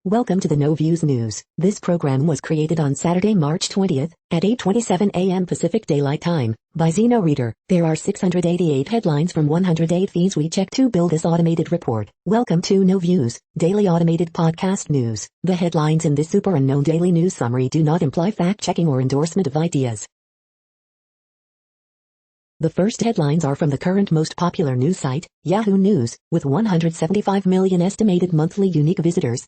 Welcome to the No Views News. This program was created on Saturday, March 20th, at 8:27 a.m. Pacific Daylight Time, by Zeno Reader. There are 688 headlines from 108 feeds we check to build this automated report. Welcome to No Views, daily automated podcast news. The headlines in this super unknown daily news summary do not imply fact-checking or endorsement of ideas. The first headlines are from the current most popular news site, Yahoo News, with 175 million estimated monthly unique visitors.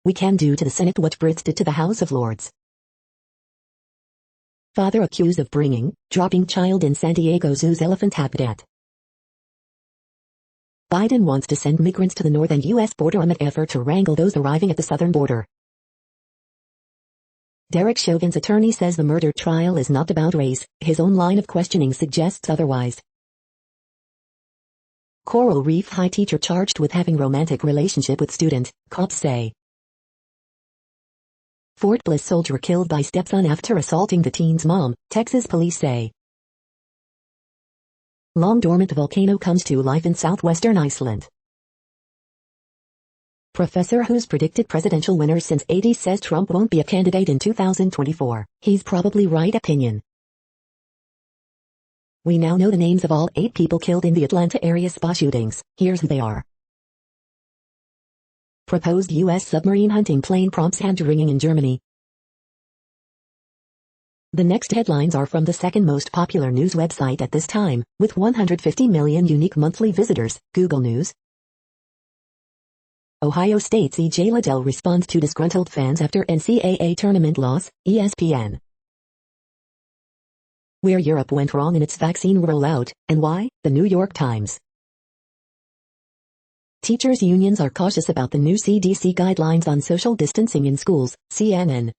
We can do to the Senate what Brits did to the House of Lords. Father accused of dropping child in San Diego Zoo's elephant habitat. Biden wants to send migrants to the northern U.S. border amid effort to wrangle those arriving at the southern border. Derek Chauvin's attorney says the murder trial is not about race. His own line of questioning suggests otherwise. Coral Reef High teacher charged with having romantic relationship with student, cops say. Fort Bliss soldier killed by stepson after assaulting the teen's mom, Texas police say. Long dormant volcano comes to life in southwestern Iceland. Professor who's predicted presidential winners since '80s says Trump won't be a candidate in 2024. He's probably right opinion. We now know the names of all 8 people killed in the Atlanta area spa shootings. Here's who they are. Proposed U.S. submarine hunting plane prompts hand-wringing in Germany. The next headlines are from the second most popular news website at this time, with 150 million unique monthly visitors, Google News. Ohio State's E.J. Liddell responds to disgruntled fans after NCAA tournament loss, ESPN. Where Europe went wrong in its vaccine rollout, and why, the New York Times. Teachers' unions are cautious about the new CDC guidelines on social distancing in schools, CNN.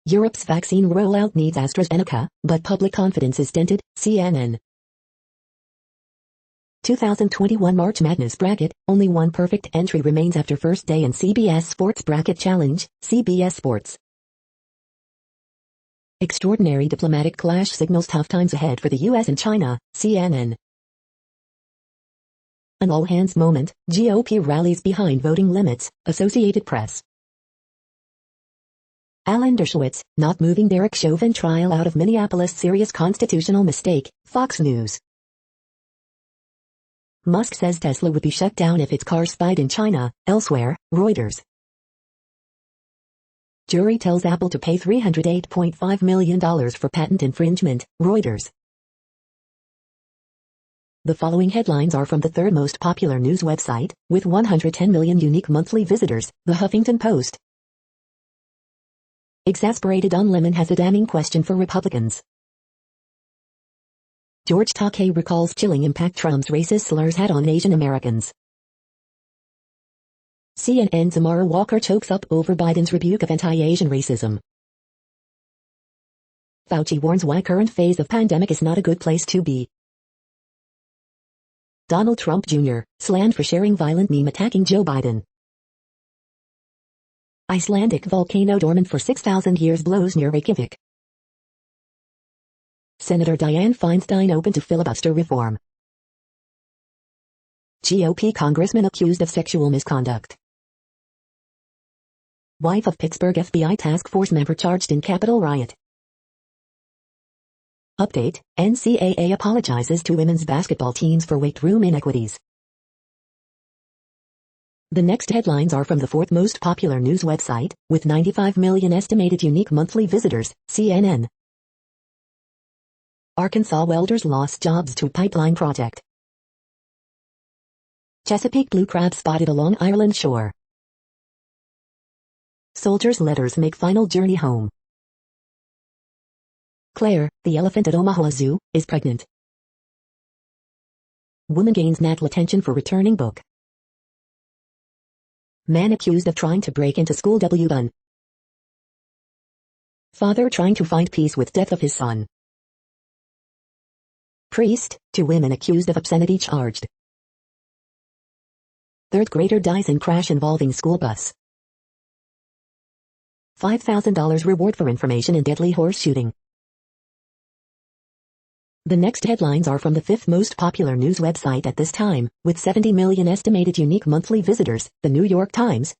Europe's vaccine rollout needs AstraZeneca, but public confidence is dented, CNN. 2021 March Madness Bracket, only one perfect entry remains after first day in CBS Sports Bracket Challenge, CBS Sports. Extraordinary diplomatic clash signals tough times ahead for the U.S. and China, CNN. An all-hands moment, GOP rallies behind voting limits, Associated Press. Alan Dershowitz, not moving Derek Chauvin trial out of Minneapolis serious constitutional mistake, Fox News. Musk says Tesla would be shut down if its cars spied in China, elsewhere, Reuters. Jury tells Apple to pay $308.5 million for patent infringement, Reuters. The following headlines are from the third most popular news website, with 110 million unique monthly visitors, The Huffington Post. Exasperated on Lemon has a damning question for Republicans. George Takei recalls chilling impact Trump's racist slurs had on Asian Americans. CNN's Amara Walker chokes up over Biden's rebuke of anti-Asian racism. Fauci warns why current phase of pandemic is not a good place to be. Donald Trump Jr., slammed for sharing violent meme attacking Joe Biden. Icelandic volcano dormant for 6,000 years blows near Reykjavik. Senator Dianne Feinstein open to filibuster reform. GOP congressman accused of sexual misconduct. Wife of Pittsburgh FBI task force member charged in Capitol riot. Update, NCAA apologizes to women's basketball teams for weight room inequities. The next headlines are from the fourth most popular news website, with 95 million estimated unique monthly visitors, CNN. Arkansas welders lost jobs to pipeline project. Chesapeake blue crab spotted along Ireland shore. Soldiers' letters make final journey home. Claire, the elephant at Omaha Zoo, is pregnant. Woman gains national attention for returning book. Man accused of trying to break into school gun. Father trying to find peace with death of his son. Priest, 2 women accused of obscenity charged. Third grader dies in crash involving school bus. $5,000 reward for information in deadly horse shooting. The next headlines are from the fifth most popular news website at this time, with 70 million estimated unique monthly visitors, the New York Times.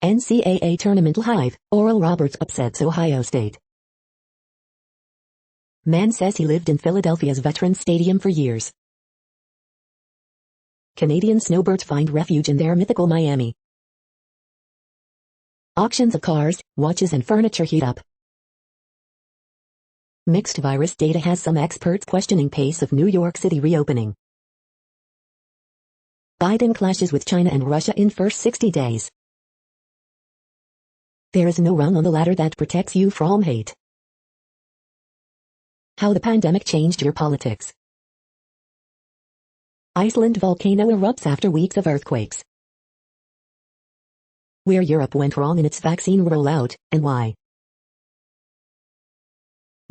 NCAA Tournament Live, Oral Roberts upsets Ohio State. Man says he lived in Philadelphia's Veterans Stadium for years. Canadian snowbirds find refuge in their mythical Miami. Auctions of cars, watches and furniture heat up. Mixed virus data has some experts questioning pace of New York City reopening. Biden clashes with China and Russia in first 60 days. There is no rung on the ladder that protects you from hate. How the pandemic changed your politics. Iceland volcano erupts after weeks of earthquakes. Where Europe went wrong in its vaccine rollout, and why.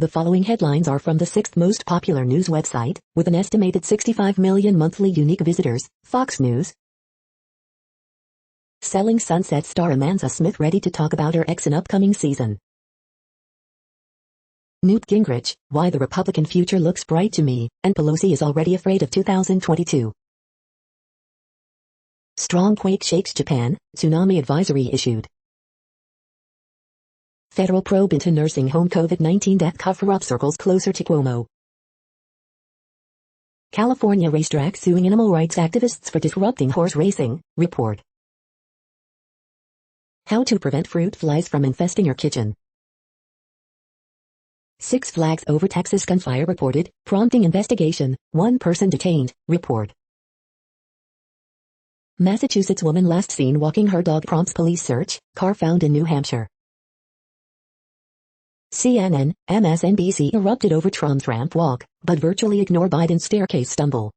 The following headlines are from the sixth most popular news website, with an estimated 65 million monthly unique visitors, Fox News. Selling Sunset star Amanda Smith ready to talk about her ex in upcoming season. Newt Gingrich, why the Republican future looks bright to me, and Pelosi is already afraid of 2022. Strong quake shakes Japan, tsunami advisory issued. Federal probe into nursing home COVID-19 death cover-up circles closer to Cuomo. California racetrack suing animal rights activists for disrupting horse racing, report. How to prevent fruit flies from infesting your kitchen. Six Flags over Texas gunfire reported, prompting investigation, one person detained, report. Massachusetts woman last seen walking her dog prompts police search, car found in New Hampshire. CNN, MSNBC erupted over Trump's ramp walk, but virtually ignore Biden's staircase stumble.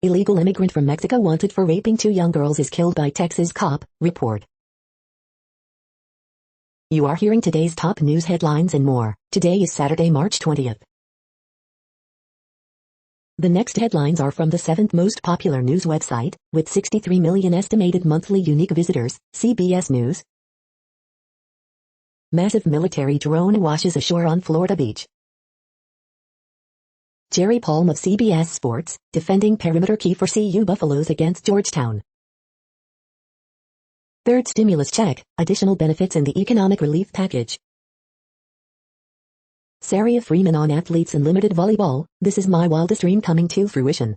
Illegal immigrant from Mexico wanted for raping two young girls is killed by Texas cop, report. You are hearing today's top news headlines and more. Today is Saturday, March 20th. The next headlines are from the seventh most popular news website, with 63 million estimated monthly unique visitors, CBS News. Massive military drone washes ashore on Florida beach. Jerry Palm of CBS Sports, defending perimeter key for CU Buffaloes against Georgetown. Third stimulus check, additional benefits in the economic relief package. Saria Freeman on athletes in limited volleyball, this is my wildest dream coming to fruition.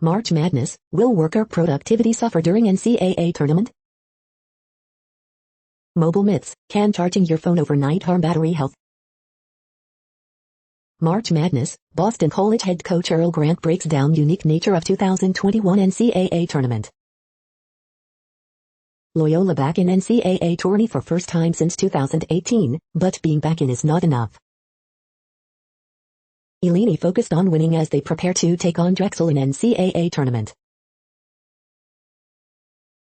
March Madness, will worker productivity suffer during NCAA tournament? Mobile myths, can charging your phone overnight harm battery health? March Madness, Boston College head coach Earl Grant breaks down unique nature of 2021 NCAA tournament. Loyola back in NCAA tourney for first time since 2018, but being back in is not enough. Illini focused on winning as they prepare to take on Drexel in NCAA tournament.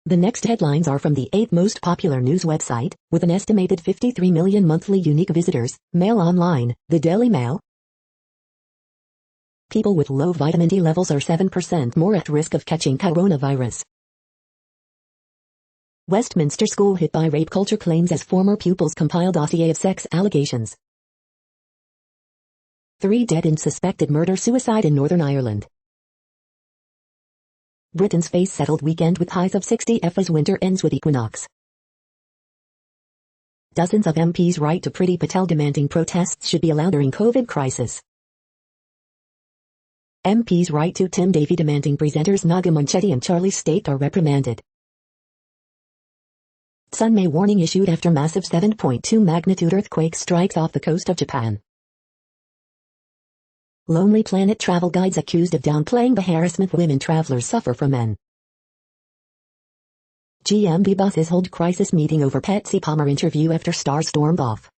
The next headlines are from the eighth most popular news website, with an estimated 53 million monthly unique visitors, Mail Online, the Daily Mail. People with low vitamin D levels are 7% more at risk of catching coronavirus. Westminster School hit by rape culture claims as former pupils compile dossier of sex allegations. 3 dead in suspected murder-suicide in Northern Ireland. Britain's face settled weekend with highs of 60 as winter ends with equinox. Dozens of MPs write to Priti Patel demanding protests should be allowed during COVID crisis. MPs write to Tim Davey demanding presenters Naga Munchetty and Charlie State are reprimanded. Tsunami warning issued after massive 7.2 magnitude earthquake strikes off the coast of Japan. Lonely Planet travel guides accused of downplaying the harassment women travelers suffer from men. GMB buses hold crisis meeting over Patsy Palmer interview after star stormed off.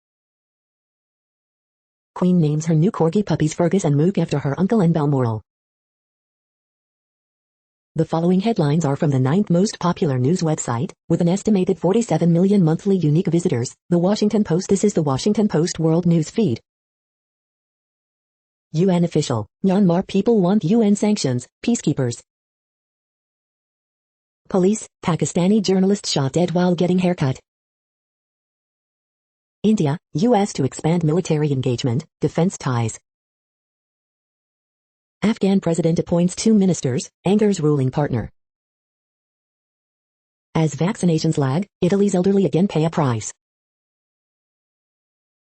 Queen names her new corgi puppies Fergus and Mook after her uncle in Balmoral. The following headlines are from the ninth most popular news website, with an estimated 47 million monthly unique visitors, The Washington Post. This is The Washington Post World News Feed. UN official, Myanmar people want UN sanctions, peacekeepers. Police, Pakistani journalist shot dead while getting haircut. India, U.S. to expand military engagement, defense ties. Afghan president appoints 2 ministers, angers ruling partner. As vaccinations lag, Italy's elderly again pay a price.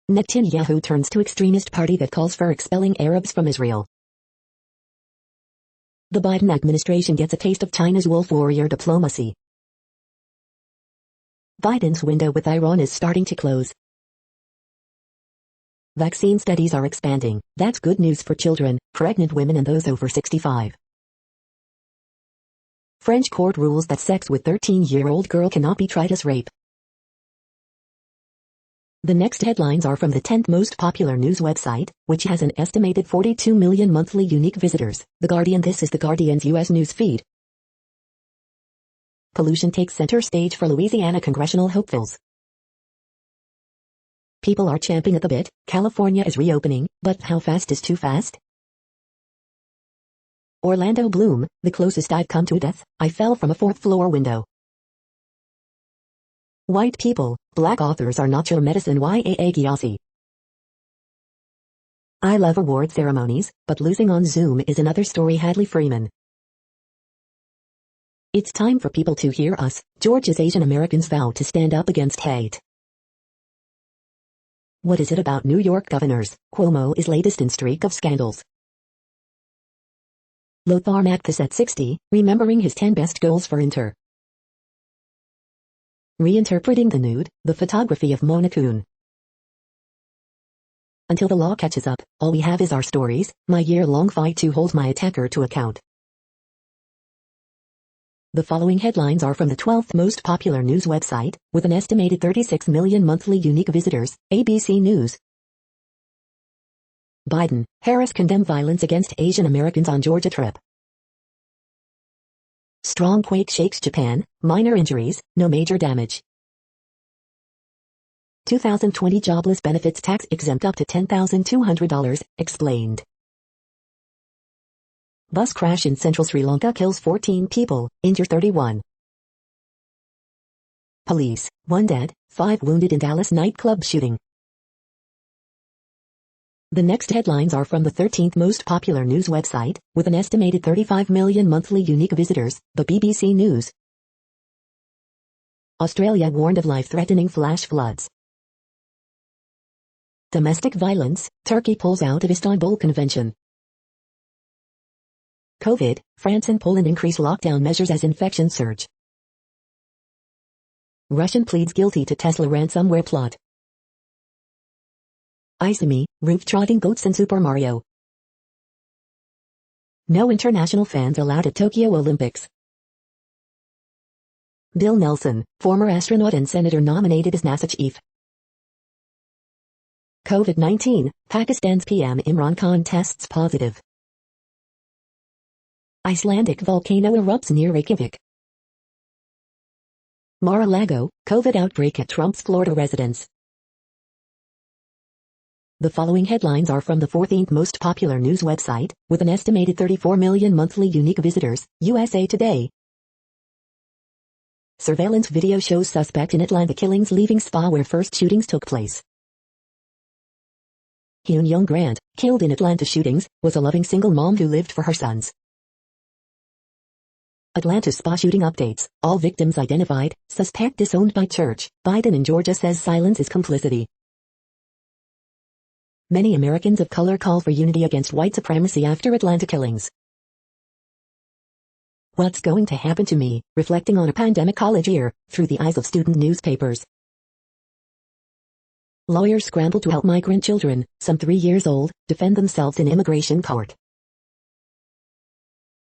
Netanyahu turns to extremist party that calls for expelling Arabs from Israel. The Biden administration gets a taste of China's wolf warrior diplomacy. Biden's window with Iran is starting to close. Vaccine studies are expanding. That's good news for children, pregnant women and those over 65. French court rules that sex with 13-year-old girl cannot be tried as rape. The next headlines are from the 10th most popular news website, which has an estimated 42 million monthly unique visitors. The Guardian. This is the Guardian's U.S. news feed. Pollution takes center stage for Louisiana congressional hopefuls. People are champing at the bit. California is reopening, but how fast is too fast? Orlando Bloom, the closest I've come to death, I fell from a 4th-floor window. White people, black authors are not your medicine. Yaa Gyasi. I love award ceremonies, but losing on Zoom is another story. Hadley Freeman. It's time for people to hear us. Georgia's Asian Americans vow to stand up against hate. What is it about New York governors? Cuomo is latest in streak of scandals. Lothar Matthäus at 60, remembering his 10 best goals for Inter. Reinterpreting the nude, the photography of Mona Kuhn. Until the law catches up, all we have is our stories, my year-long fight to hold my attacker to account. The following headlines are from the 12th most popular news website, with an estimated 36 million monthly unique visitors, ABC News. Biden, Harris condemn violence against Asian Americans on Georgia trip. Strong quake shakes Japan, minor injuries, no major damage. 2020 jobless benefits tax exempt up to $10,200, explained. Bus crash in central Sri Lanka kills 14 people, injure 31. Police, 1 dead, 5 wounded in Dallas nightclub shooting. The next headlines are from the 13th most popular news website, with an estimated 35 million monthly unique visitors, the BBC News. Australia warned of life-threatening flash floods. Domestic violence, Turkey pulls out of Istanbul Convention. COVID, France and Poland increase lockdown measures as infections surge. Russian pleads guilty to Tesla ransomware plot. Izumi, roof-trotting goats in Super Mario. No international fans allowed at Tokyo Olympics. Bill Nelson, former astronaut and senator nominated as NASA chief. COVID-19, Pakistan's PM Imran Khan tests positive. Icelandic volcano erupts near Reykjavik. Mar-a-Lago, COVID outbreak at Trump's Florida residence. The following headlines are from the 14th most popular news website, with an estimated 34 million monthly unique visitors, USA Today. Surveillance video shows suspect in Atlanta killings leaving spa where first shootings took place. Hyun Young Grant, killed in Atlanta shootings, was a loving single mom who lived for her sons. Atlanta spa shooting updates, all victims identified, suspect disowned by church, Biden in Georgia says silence is complicity. Many Americans of color call for unity against white supremacy after Atlanta killings. What's going to happen to me, reflecting on a pandemic college year, through the eyes of student newspapers. Lawyers scramble to help migrant children, some 3 years old, defend themselves in immigration court.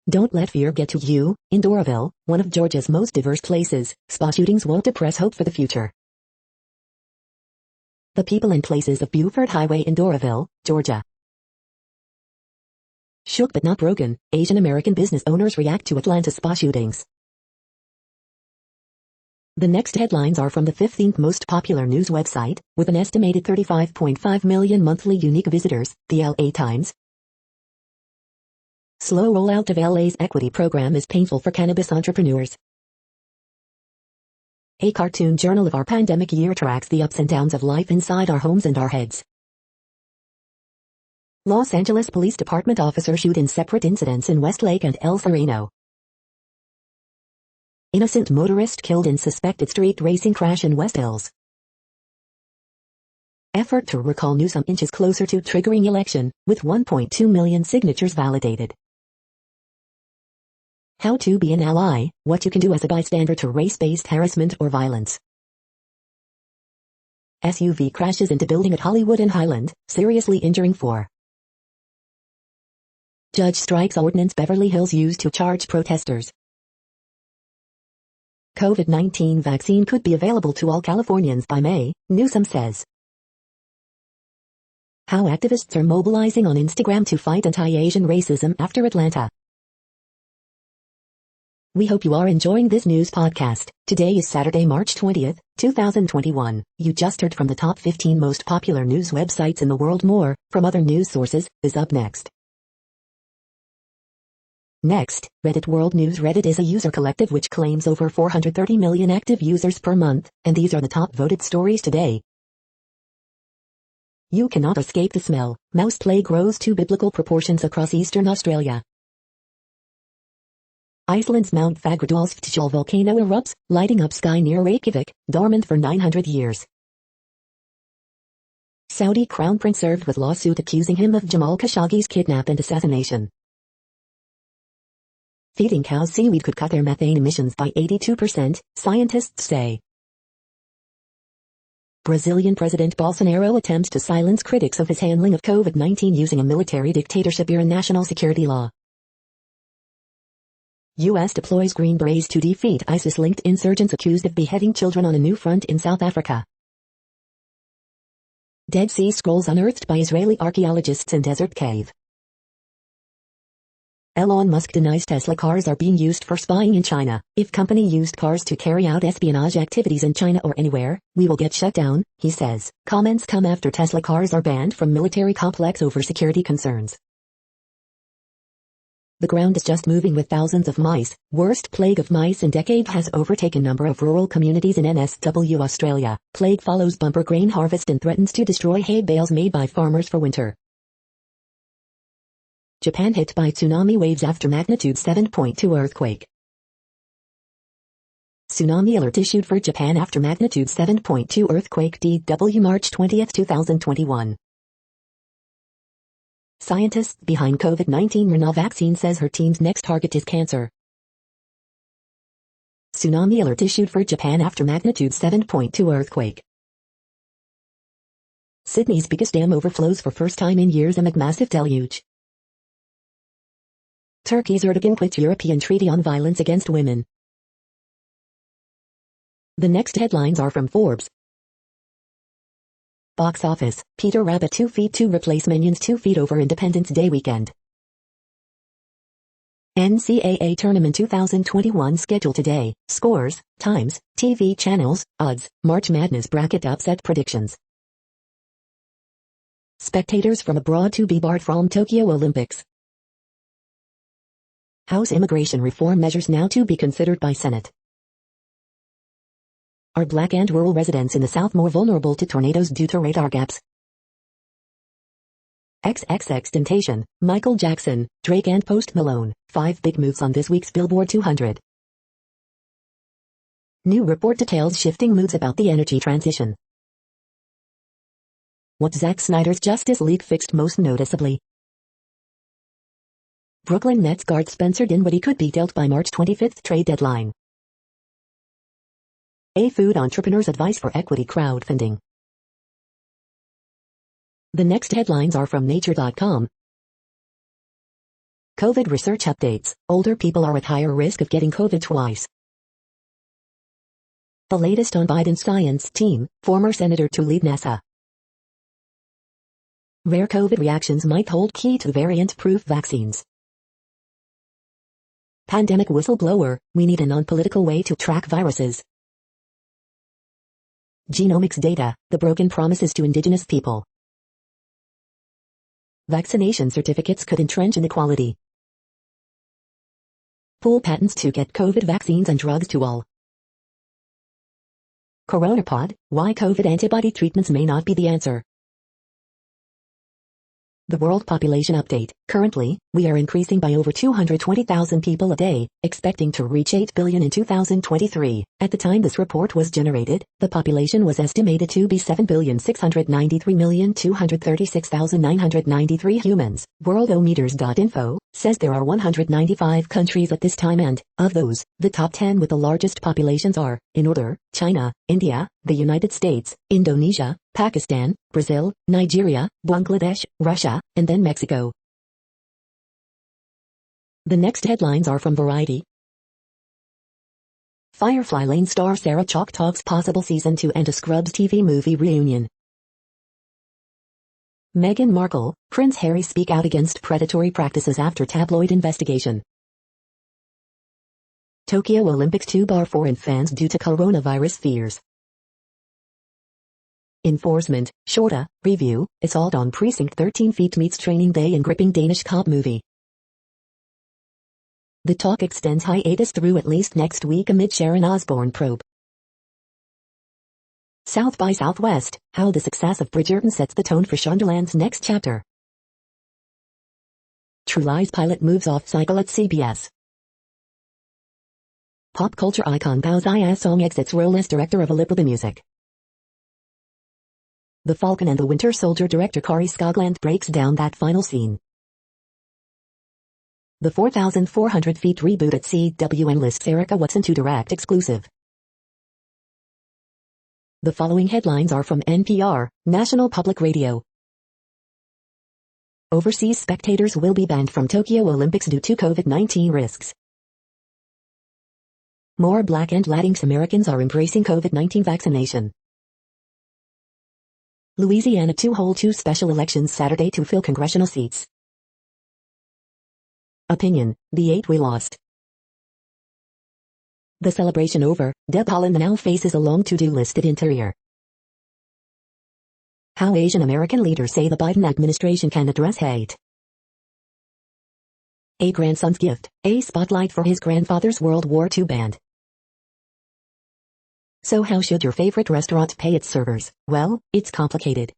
Don't let fear get to you. In Doraville, one of Georgia's most diverse places, spa shootings won't depress hope for the future. The people and places of Buford Highway in Doraville, Georgia. Shook but not broken, Asian American business owners react to Atlanta spa shootings. The next headlines are from the 15th most popular news website, with an estimated 35.5 million monthly unique visitors, the LA Times. Slow rollout of LA's equity program is painful for cannabis entrepreneurs. A cartoon journal of our pandemic year tracks the ups and downs of life inside our homes and our heads. Los Angeles Police Department officer shoot in separate incidents in Westlake and El Sereno. Innocent motorist killed in suspected street racing crash in West Hills. Effort to recall Newsom inches closer to triggering election, with 1.2 million signatures validated. How to be an ally, what you can do as a bystander to race-based harassment or violence. SUV crashes into building at Hollywood and Highland, seriously injuring 4. Judge strikes ordinance Beverly Hills used to charge protesters. COVID-19 vaccine could be available to all Californians by May, Newsom says. How activists are mobilizing on Instagram to fight anti-Asian racism after Atlanta. We hope you are enjoying this news podcast. Today is Saturday, March 20th, 2021. You just heard from the top 15 most popular news websites in the world. More, from other news sources, is up next. Next, Reddit World News. Reddit is a user collective which claims over 430 million active users per month, and these are the top voted stories today. You cannot escape the smell. Mouse plague grows to biblical proportions across eastern Australia. Iceland's Mount Fagradalsfjall volcano erupts, lighting up sky near Reykjavik, dormant for 900 years. Saudi crown prince served with lawsuit accusing him of Jamal Khashoggi's kidnap and assassination. Feeding cows seaweed could cut their methane emissions by 82%, scientists say. Brazilian President Bolsonaro attempts to silence critics of his handling of COVID-19 using a military dictatorship era national security law. U.S. deploys Green Berets to defeat ISIS-linked insurgents accused of beheading children on a new front in South Africa. Dead Sea Scrolls unearthed by Israeli archaeologists in desert cave. Elon Musk denies Tesla cars are being used for spying in China. If company used cars to carry out espionage activities in China or anywhere, we will get shut down, he says. Comments come after Tesla cars are banned from military complex over security concerns. The ground is just moving with thousands of mice. Worst plague of mice in decade has overtaken number of rural communities in NSW, Australia. Plague follows bumper grain harvest and threatens to destroy hay bales made by farmers for winter. Japan hit by tsunami waves after magnitude 7.2 earthquake. Tsunami alert issued for Japan after magnitude 7.2 earthquake. DW March 20, 2021. Scientist behind COVID-19 Rana vaccine says her team's next target is cancer. Tsunami alert issued for Japan after magnitude 7.2 earthquake. Sydney's biggest dam overflows for first time in years amid massive deluge. Turkey's Erdogan quits European Treaty on Violence Against Women. The next headlines are from Forbes. Box office, Peter Rabbit 2 feet to replace Minions 2 feet over Independence Day weekend. NCAA Tournament 2021 schedule today, scores, times, TV channels, odds, March Madness bracket upset predictions. Spectators from abroad to be barred from Tokyo Olympics. House immigration reform measures now to be considered by Senate. Are Black and rural residents in the South more vulnerable to tornadoes due to radar gaps? XXXTentacion, Michael Jackson, Drake and Post Malone, 5 big moves on this week's Billboard 200. New report details shifting moods about the energy transition. What Zack Snyder's Justice League fixed most noticeably. Brooklyn Nets guard Spencer Dinwiddie could be dealt by March 25th trade deadline. A food entrepreneur's advice for equity crowdfunding. The next headlines are from Nature.com. COVID research updates. Older people are at higher risk of getting COVID twice. The latest on Biden's science team, former senator to lead NASA. Rare COVID reactions might hold key to variant-proof vaccines. Pandemic whistleblower, we need a non-political way to track viruses. Genomics data, the broken promises to indigenous people. Vaccination certificates could entrench inequality. Pool patents to get COVID vaccines and drugs to all. Coronapod, why COVID antibody treatments may not be the answer. The World Population Update. Currently, we are increasing by over 220,000 people a day, expecting to reach 8 billion in 2023. At the time this report was generated, the population was estimated to be 7,693,236,993 humans. Worldometers.info says there are 195 countries at this time and, of those, the top 10 with the largest populations are, in order, China, India, the United States, Indonesia, Pakistan, Brazil, Nigeria, Bangladesh, Russia, and then Mexico. The next headlines are from Variety. Firefly Lane star Sarah Chalk talks possible season 2 and a Scrubs TV movie reunion. Meghan Markle, Prince Harry speak out against predatory practices after tabloid investigation. Tokyo Olympics 2 bar foreign fans due to coronavirus fears. Enforcement, Shorta, review, assault on Precinct 13 feet meets Training Day in gripping Danish cop movie. The talk extends hiatus through at least next week amid Sharon Osbourne probe. South by Southwest, how the success of Bridgerton sets the tone for Shondaland's next chapter. True Lies pilot moves off cycle at CBS. Pop culture icon Bao Zia Song exits role as director of Alibaba Music. The Falcon and the Winter Soldier director Kari Skogland breaks down that final scene. The 4,400 Feet reboot at CW lists Erica Watson to direct exclusive. The following headlines are from NPR, National Public Radio. Overseas spectators will be banned from Tokyo Olympics due to COVID-19 risks. More Black and Latinx Americans are embracing COVID-19 vaccination. Louisiana to hold 2 special elections Saturday to fill congressional seats. Opinion, the 8 we lost. The celebration over, Deb Haaland now faces a long to-do list at Interior. How Asian American leaders say the Biden administration can address hate. A grandson's gift, a spotlight for his grandfather's World War II band. So how should your favorite restaurant pay its servers? Well, it's complicated.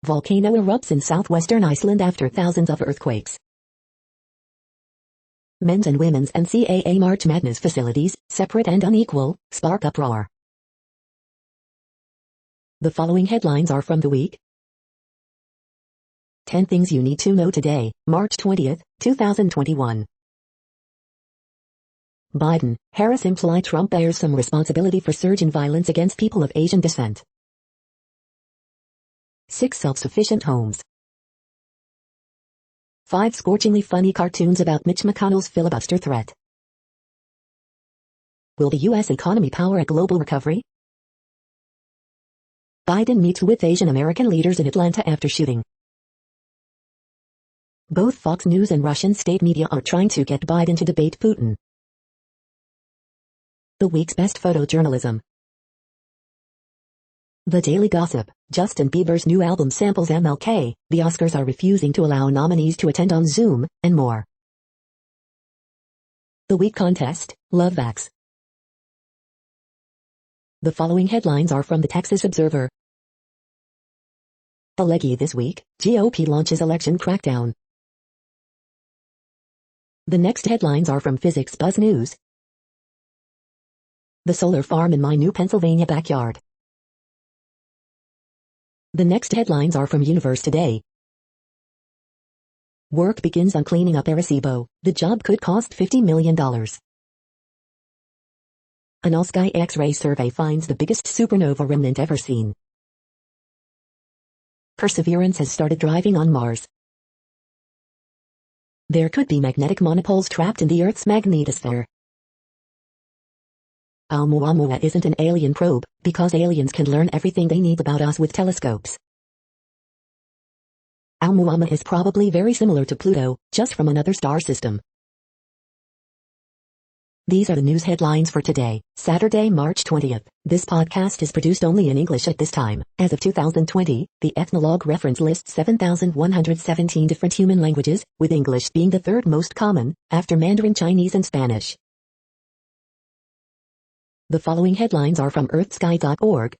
Volcano erupts in southwestern Iceland after thousands of earthquakes. Men's and women's NCAA March Madness facilities, separate and unequal, spark uproar. The following headlines are from the week. 10 things you need to know today, March 20th, 2021. Biden, Harris imply Trump bears some responsibility for surge in violence against people of Asian descent. 6 self-sufficient homes. 5 scorchingly funny cartoons about Mitch McConnell's filibuster threat. Will the U.S. economy power a global recovery? Biden meets with Asian American leaders in Atlanta after shooting. Both Fox News and Russian state media are trying to get Biden to debate Putin. The week's best photojournalism. The Daily Gossip, Justin Bieber's new album samples MLK, the Oscars are refusing to allow nominees to attend on Zoom, and more. The Week Contest, Love Vax. The following headlines are from the Texas Observer. The Leggy this week, GOP launches election crackdown. The next headlines are from Physics Buzz News. The solar farm in my new Pennsylvania backyard. The next headlines are from Universe Today. Work begins on cleaning up Arecibo. The job could cost $50 million. An all-sky X-ray survey finds the biggest supernova remnant ever seen. Perseverance has started driving on Mars. There could be magnetic monopoles trapped in the Earth's magnetosphere. Oumuamua isn't an alien probe, because aliens can learn everything they need about us with telescopes. Oumuamua is probably very similar to Pluto, just from another star system. These are the news headlines for today, Saturday, March 20th. This podcast is produced only in English at this time. As of 2020, the Ethnologue reference lists 7,117 different human languages, with English being the third most common, after Mandarin Chinese and Spanish. The following headlines are from earthsky.org.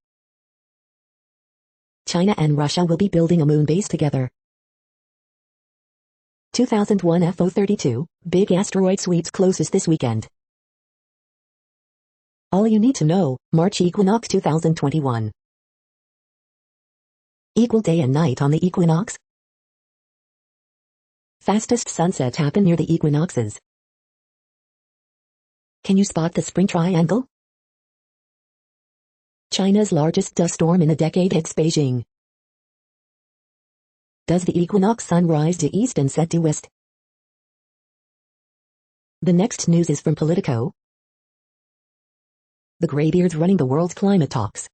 China and Russia will be building a moon base together. 2001 FO32, big asteroid sweeps closest this weekend. All you need to know, March equinox 2021. Equal day and night on the equinox. Fastest sunsets happen near the equinoxes. Can you spot the spring triangle? China's largest dust storm in a decade hits Beijing. Does the equinox sun rise to east and set to west? The next news is from Politico. The graybeards running the world's climate talks.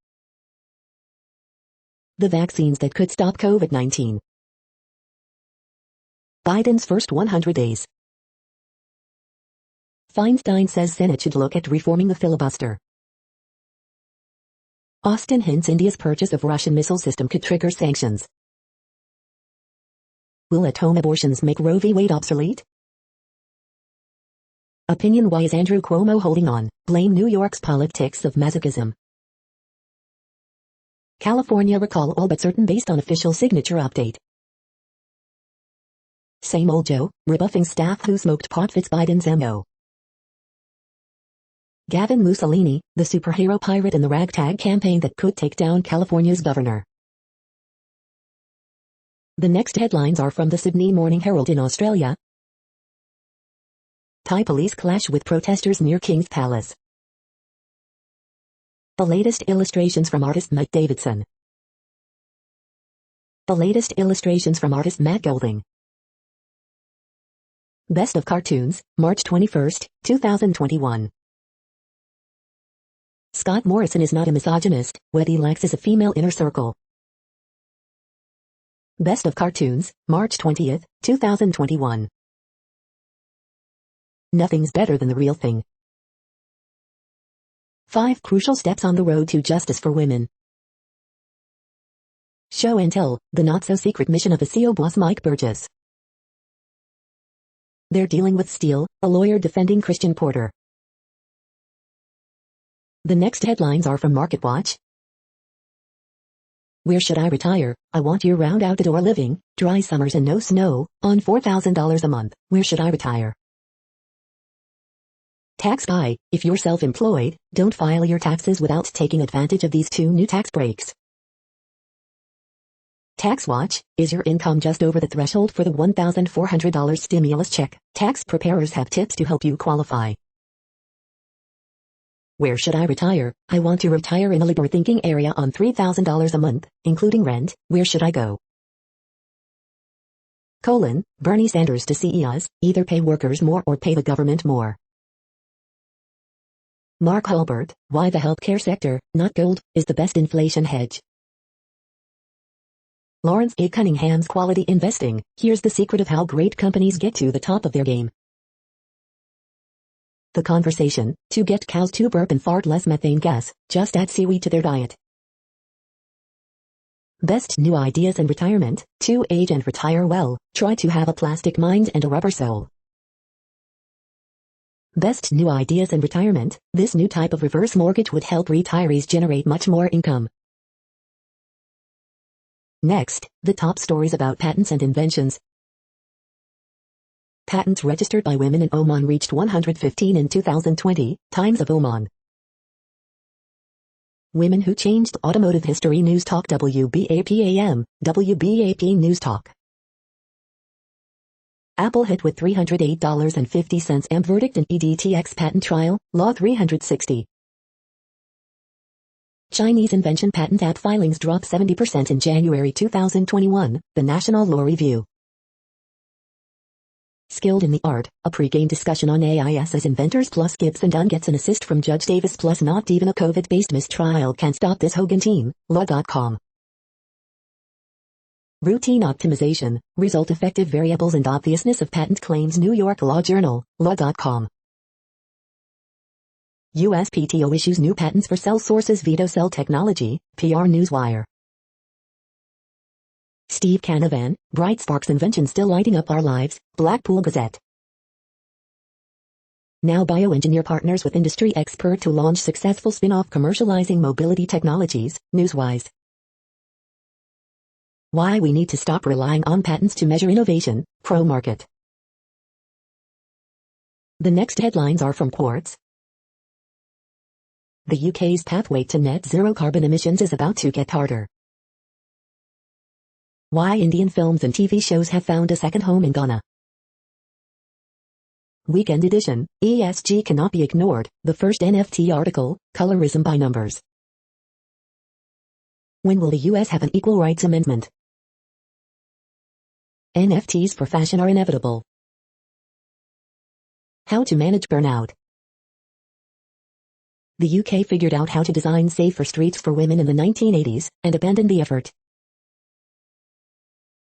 The vaccines that could stop COVID-19. Biden's first 100 days. Feinstein says Senate should look at reforming the filibuster. Austin hints India's purchase of Russian missile system could trigger sanctions. Will at-home abortions make Roe v. Wade obsolete? Opinion: why is Andrew Cuomo holding on? Blame New York's politics of masochism. California recall all but certain based on official signature update. Same old Joe, rebuffing staff who smoked pot fits Biden's MO. Gavin Mussolini, the superhero pirate in the ragtag campaign that could take down California's governor. The next headlines are from the Sydney Morning Herald in Australia. Thai police clash with protesters near King's Palace. The latest illustrations from artist Mike Davidson. The latest illustrations from artist Matt Golding. Best of Cartoons, March 21, 2021. Scott Morrison is not a misogynist, what he lacks is a female inner circle. Best of Cartoons, March 20, 2021. Nothing's better than the real thing. 5 crucial steps on the road to justice for women. Show and tell, the not-so-secret mission of the CO boss Mike Burgess. They're dealing with Steele, a lawyer defending Christian Porter. The next headlines are from MarketWatch. Where should I retire? I want year-round out-the-door living, dry summers and no snow, on $4,000 a month. Where should I retire? Tax Guy, if you're self-employed, don't file your taxes without taking advantage of these 2 new tax breaks. Tax Watch, is your income just over the threshold for the $1,400 stimulus check? Tax preparers have tips to help you qualify. Where should I retire? I want to retire in a liberal-thinking area on $3,000 a month, including rent. Where should I go? Bernie Sanders to CEOs, either pay workers more or pay the government more. Mark Hulbert, why the healthcare sector, not gold, is the best inflation hedge. Lawrence A. Cunningham's Quality Investing, here's the secret of how great companies get to the top of their game. The Conversation, to get cows to burp and fart less methane gas, just add seaweed to their diet. Best new ideas in retirement, to age and retire well, try to have a plastic mind and a rubber soul. Best new ideas in retirement, this new type of reverse mortgage would help retirees generate much more income. Next, the top stories about patents and inventions. Patents registered by women in Oman reached 115 in 2020, Times of Oman. Women who changed automotive history. News Talk WBAP-AM, WBAP News Talk. Apple hit with $308.50 AM verdict in EDTX patent trial, Law 360. Chinese invention patent app filings drop 70% in January 2021, the National Law Review. Skilled in the Art, a pre-game discussion on AIS as inventors plus Gibson Dunn gets an assist from Judge Davis plus not even a COVID-based mistrial can stop this Hogan team, Law.com. Routine optimization, result effective variables and obviousness of patent claims. New York Law Journal, Law.com. USPTO issues new patents for cell sources veto cell technology, PR Newswire. Steve Canavan, bright sparks invention still lighting up our lives, Blackpool Gazette. Now bioengineer partners with industry expert to launch successful spin-off commercializing mobility technologies, Newswise. Why we need to stop relying on patents to measure innovation, Pro Market. The next headlines are from Quartz. The UK's pathway to net zero carbon emissions is about to get harder. Why Indian films and TV shows have found a second home in Ghana. Weekend edition, ESG cannot be ignored, the first NFT article, Colorism by Numbers. When will the US have an equal rights amendment? NFTs for fashion are inevitable. How to manage burnout. The UK figured out how to design safer streets for women in the 1980s, and abandoned the effort.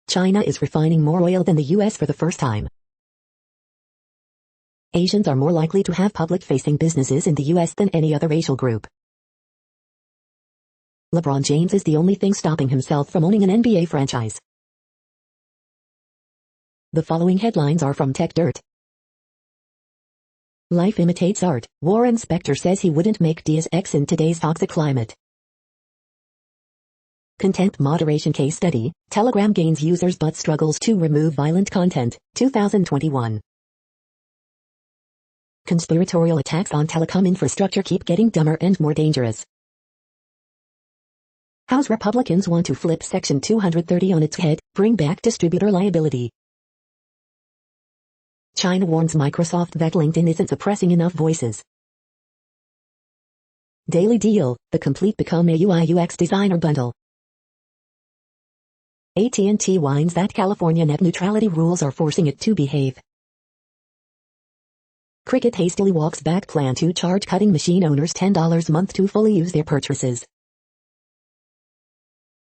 China is refining more oil than the US for the first time. Asians are more likely to have public-facing businesses in the US than any other racial group. LeBron James is the only thing stopping himself from owning an NBA franchise. The following headlines are from TechDirt. Life imitates art. Warren Spector says he wouldn't make Deus Ex in today's toxic climate. Content moderation case study, Telegram gains users but struggles to remove violent content, 2021. Conspiratorial attacks on telecom infrastructure keep getting dumber and more dangerous. House Republicans want to flip Section 230 on its head, bring back distributor liability. China warns Microsoft that LinkedIn isn't suppressing enough voices. Daily Deal, the complete Become a UI/UX designer bundle. AT&T whines that California net neutrality rules are forcing it to behave. Cricket hastily walks back plan to charge cutting machine owners $10 a month to fully use their purchases.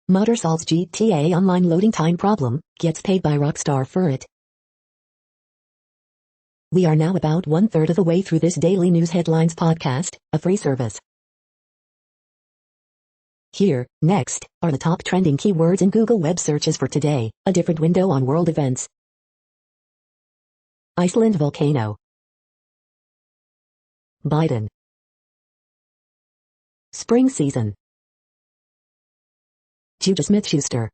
Modder solves GTA Online loading time problem, gets paid by Rockstar for it. We are now about 1/3 of the way through this daily news headlines podcast, a free service. Here, next, are the top trending keywords in Google web searches for today, a different window on world events. Iceland volcano. Biden. Spring season. Juju Smith-Schuster.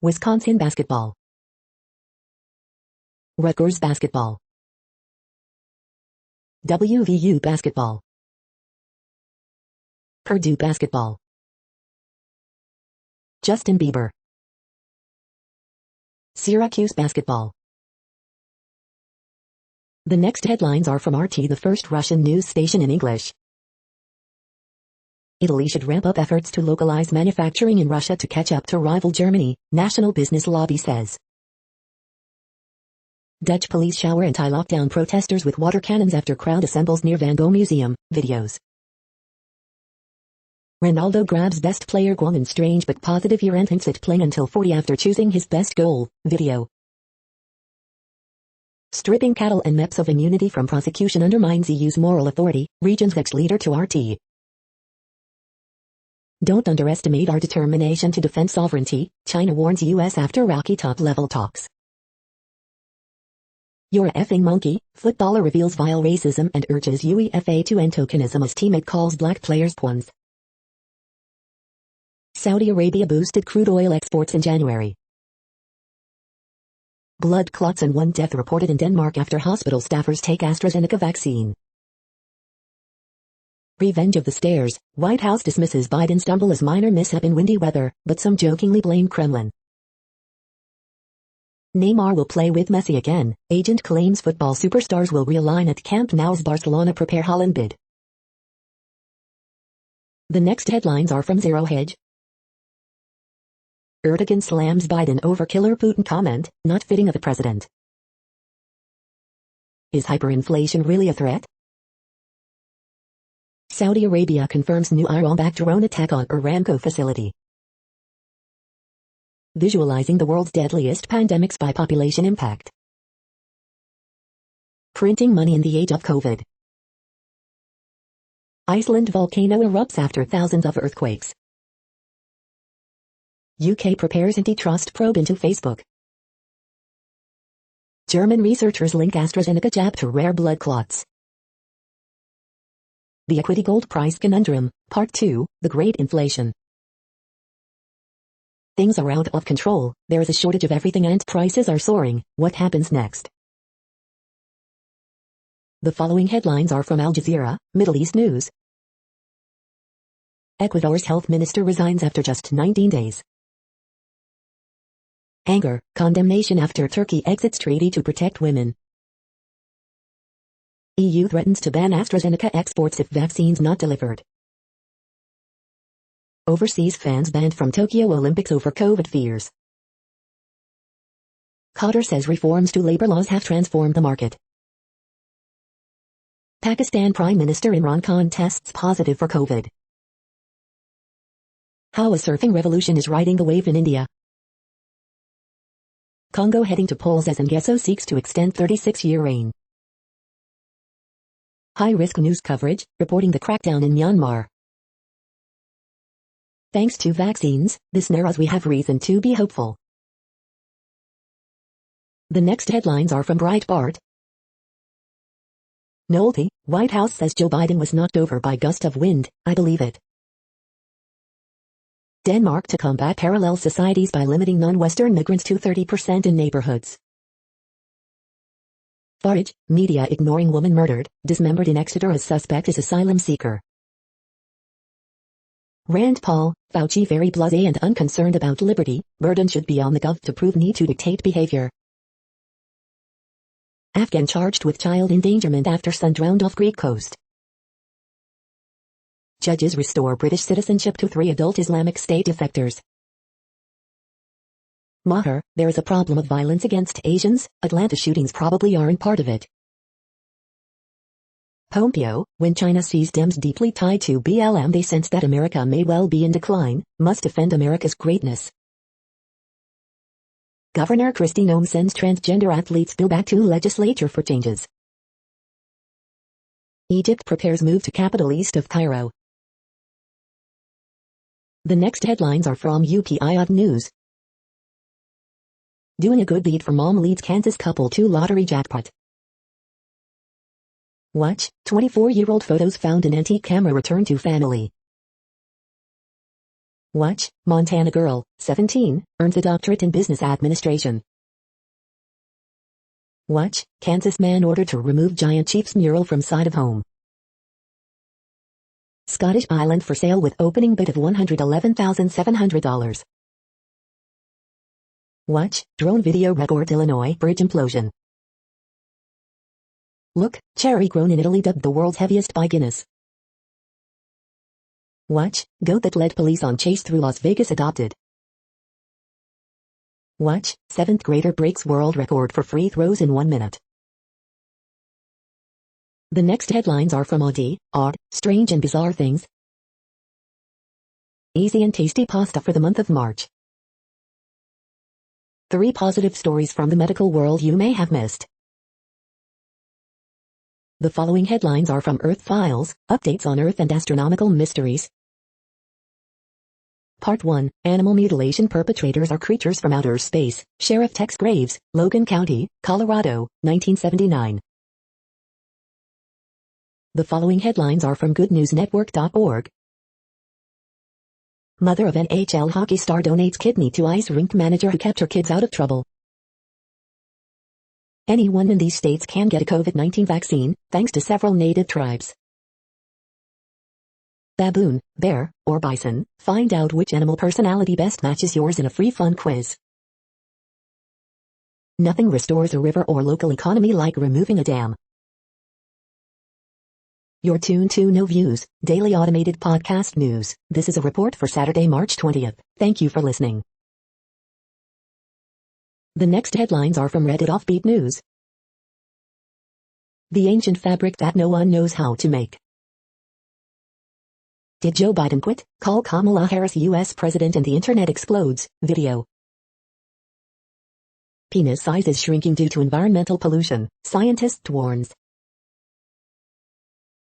Wisconsin basketball. Rutgers basketball. WVU basketball. Purdue basketball. Justin Bieber. Syracuse basketball. The next headlines are from RT, the first Russian news station in English. Italy should ramp up efforts to localize manufacturing in Russia to catch up to rival Germany, National Business Lobby says. Dutch police shower anti-lockdown protesters with water cannons after crowd assembles near Van Gogh Museum, videos. Ronaldo grabs best player goal in strange but positive year and thinks it playing until 40 after choosing his best goal, video. Stripping cattle and MEPs of immunity from prosecution undermines EU's moral authority, region's ex-leader to RT. Don't underestimate our determination to defend sovereignty, China warns US after rocky top-level talks. You're a effing monkey, footballer reveals vile racism and urges UEFA to end tokenism as teammate calls black players pawns. Saudi Arabia boosted crude oil exports in January. Blood clots and 1 death reported in Denmark after hospital staffers take AstraZeneca vaccine. Revenge of the stairs, White House dismisses Biden stumble as minor mishap in windy weather, but some jokingly blame Kremlin. Neymar will play with Messi again, agent claims football superstars will realign at Camp Nou as Barcelona prepare Haaland bid. The next headlines are from Zero Hedge. Erdogan slams Biden over killer Putin comment, not fitting of a president. Is hyperinflation really a threat? Saudi Arabia confirms new Iran-backed drone attack on Aramco facility. Visualizing the world's deadliest pandemics by population impact. Printing money in the age of COVID. Iceland volcano erupts after thousands of earthquakes. UK prepares antitrust probe into Facebook. German researchers link AstraZeneca jab to rare blood clots. The equity gold price conundrum, Part 2, the Great Inflation. Things are out of control, there is a shortage of everything and prices are soaring. What happens next? The following headlines are from Al Jazeera, Middle East News. Ecuador's health minister resigns after just 19 days. Anger, condemnation after Turkey exits treaty to protect women. EU threatens to ban AstraZeneca exports if vaccines not delivered. Overseas fans banned from Tokyo Olympics over COVID fears. Qatar says reforms to labor laws have transformed the market. Pakistan Prime Minister Imran Khan tests positive for COVID. How a surfing revolution is riding the wave in India. Congo heading to polls as Nguesso seeks to extend 36-year reign. High-risk news coverage, reporting the crackdown in Myanmar. Thanks to vaccines, this narrows we have reason to be hopeful. The next headlines are from Breitbart. Nolte, White House says Joe Biden was knocked over by gust of wind, I believe it. Denmark to combat parallel societies by limiting non-Western migrants to 30% in neighborhoods. Farage, media ignoring woman murdered, dismembered in Exeter as suspect is asylum seeker. Rand Paul, Fauci very blasé and unconcerned about liberty, burden should be on the gov to prove need to dictate behavior. Afghan charged with child endangerment after son drowned off Greek coast. Judges restore British citizenship to 3 adult Islamic State defectors. Maher, there is a problem of violence against Asians, Atlanta shootings probably aren't part of it. Pompeo, when China sees Dems deeply tied to BLM they sense that America may well be in decline, must defend America's greatness. Governor Kristi Noem sends transgender athletes bill back to legislature for changes. Egypt prepares move to capital east of Cairo. The next headlines are from UPI News. Doing a good deed for mom leads Kansas couple to lottery jackpot. Watch, 24-year-old photos found in antique camera return to family. Watch, Montana girl, 17, earns a doctorate in business administration. Watch, Kansas man ordered to remove giant Chiefs mural from side of home. Scottish island for sale with opening bid of $111,700. Watch, drone video records Illinois bridge implosion. Look, cherry grown in Italy dubbed the world's heaviest by Guinness. Watch, goat that led police on chase through Las Vegas adopted. Watch, 7th grader breaks world record for free throws in 1 minute. The next headlines are from Odd, Strange and Bizarre Things. Easy and tasty pasta for the month of March. 3 positive stories from the medical world you may have missed. The following headlines are from Earth Files, updates on Earth and astronomical mysteries. Part 1, Animal mutilation perpetrators are creatures from outer space, Sheriff Tex Graves, Logan County, Colorado, 1979. The following headlines are from goodnewsnetwork.org. Mother of NHL hockey star donates kidney to ice rink manager who kept her kids out of trouble. Anyone in these states can get a COVID-19 vaccine, thanks to several native tribes. Baboon, bear, or bison, find out which animal personality best matches yours in a free fun quiz. Nothing restores a river or local economy like removing a dam. You're tuned to No Views, daily automated podcast news. This is a report for Saturday, March 20th. Thank you for listening. The next headlines are from Reddit Offbeat News. The ancient fabric that no one knows how to make. Did Joe Biden quit? Call Kamala Harris U.S. President and the Internet explodes. Video. Penis size is shrinking due to environmental pollution, scientist warns.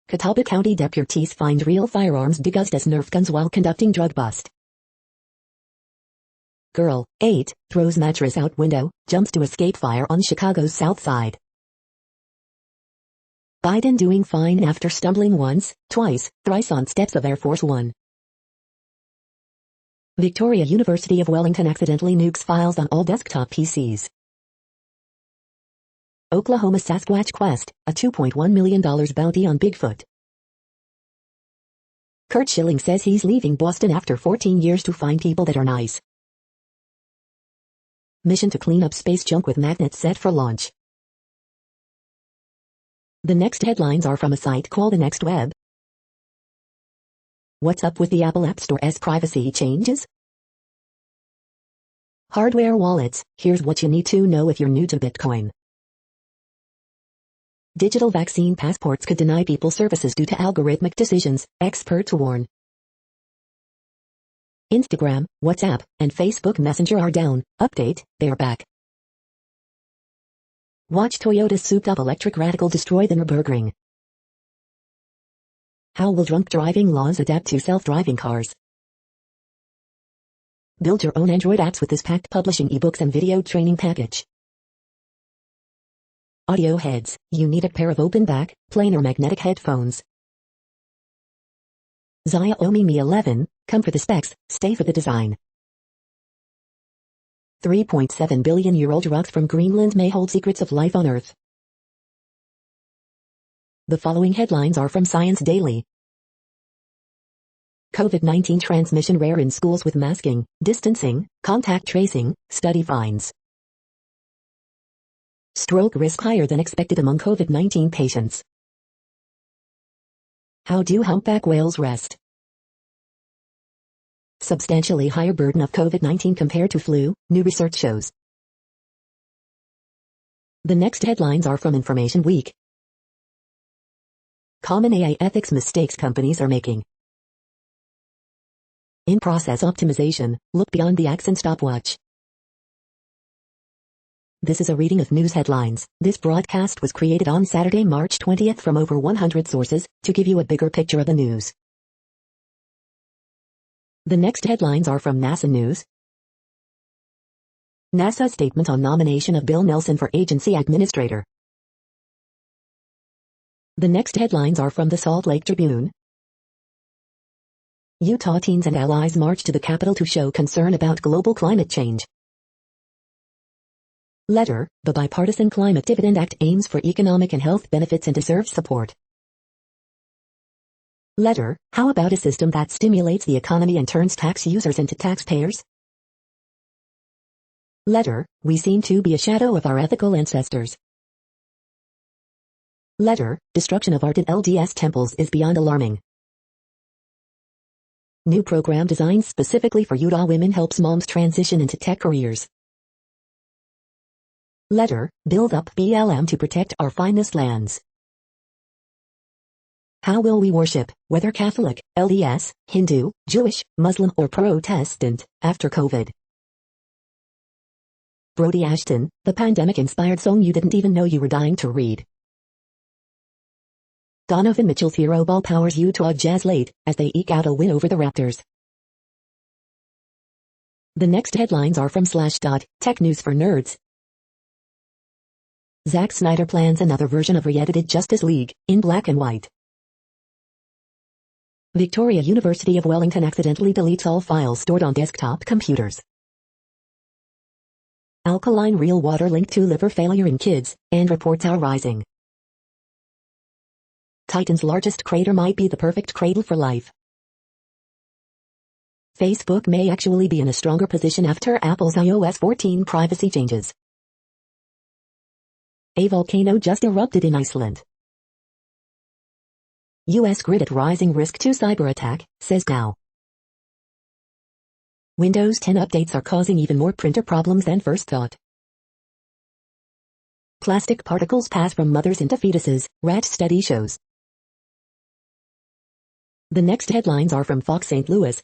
Catawba County deputies find real firearms disguised as Nerf guns while conducting drug bust. Girl, 8, throws mattress out window, jumps to escape fire on Chicago's South Side. Biden doing fine after stumbling once, twice, thrice on steps of Air Force One. Victoria University of Wellington accidentally nukes files on all desktop PCs. Oklahoma Sasquatch Quest, a $2.1 million bounty on Bigfoot. Kurt Schilling says he's leaving Boston after 14 years to find people that are nice. Mission to clean up space junk with magnets set for launch. The next headlines are from a site called The Next Web. What's up with the Apple App Store's privacy changes? Hardware wallets, here's what you need to know if you're new to Bitcoin. Digital vaccine passports could deny people services due to algorithmic decisions, experts warn. Instagram, WhatsApp, and Facebook Messenger are down. Update, they're back. Watch Toyota's souped-up electric radical destroy the Nürburgring. How will drunk driving laws adapt to self-driving cars? Build your own Android apps with this packed publishing ebooks and video training package. Audio heads, you need a pair of open-back, planar magnetic headphones. Xiaomi Mi 11, come for the specs, stay for the design. 3.7 billion-year-old rocks from Greenland may hold secrets of life on Earth. The following headlines are from Science Daily. COVID-19 transmission rare in schools with masking, distancing, contact tracing, study finds. Stroke risk higher than expected among COVID-19 patients. How do humpback whales rest? Substantially higher burden of COVID-19 compared to flu, new research shows. The next headlines are from Information Week. Common AI ethics mistakes companies are making. In-process optimization, look beyond the accent stopwatch. This is a reading of news headlines. This broadcast was created on Saturday, March 20th from over 100 sources, to give you a bigger picture of the news. The next headlines are from NASA News. NASA statement on nomination of Bill Nelson for agency administrator. The next headlines are from the Salt Lake Tribune. Utah teens and allies march to the Capitol to show concern about global climate change. Letter, the Bipartisan Climate Dividend Act aims for economic and health benefits and deserves support. Letter, how about a system that stimulates the economy and turns tax users into taxpayers? Letter, we seem to be a shadow of our ethical ancestors. Letter, destruction of art in LDS temples is beyond alarming. New program designed specifically for Utah women helps moms transition into tech careers. Letter, build up BLM to protect our finest lands. How will we worship, whether Catholic, LDS, Hindu, Jewish, Muslim or Protestant, after COVID? Brody Ashton, the pandemic-inspired song you didn't even know you were dying to read. Donovan Mitchell's hero ball powers Utah Jazz late, as they eke out a win over the Raptors. The next headlines are from Slashdot, tech news for nerds. Zack Snyder plans another version of re-edited Justice League, in black and white. Victoria University of Wellington accidentally deletes all files stored on desktop computers. Alkaline real water linked to liver failure in kids, and reports are rising. Titan's largest crater might be the perfect cradle for life. Facebook may actually be in a stronger position after Apple's iOS 14 privacy changes. A volcano just erupted in Iceland. U.S. grid at rising risk to cyber attack, says Dow. Windows 10 updates are causing even more printer problems than first thought. Plastic particles pass from mothers into fetuses, rat study shows. The next headlines are from Fox St. Louis.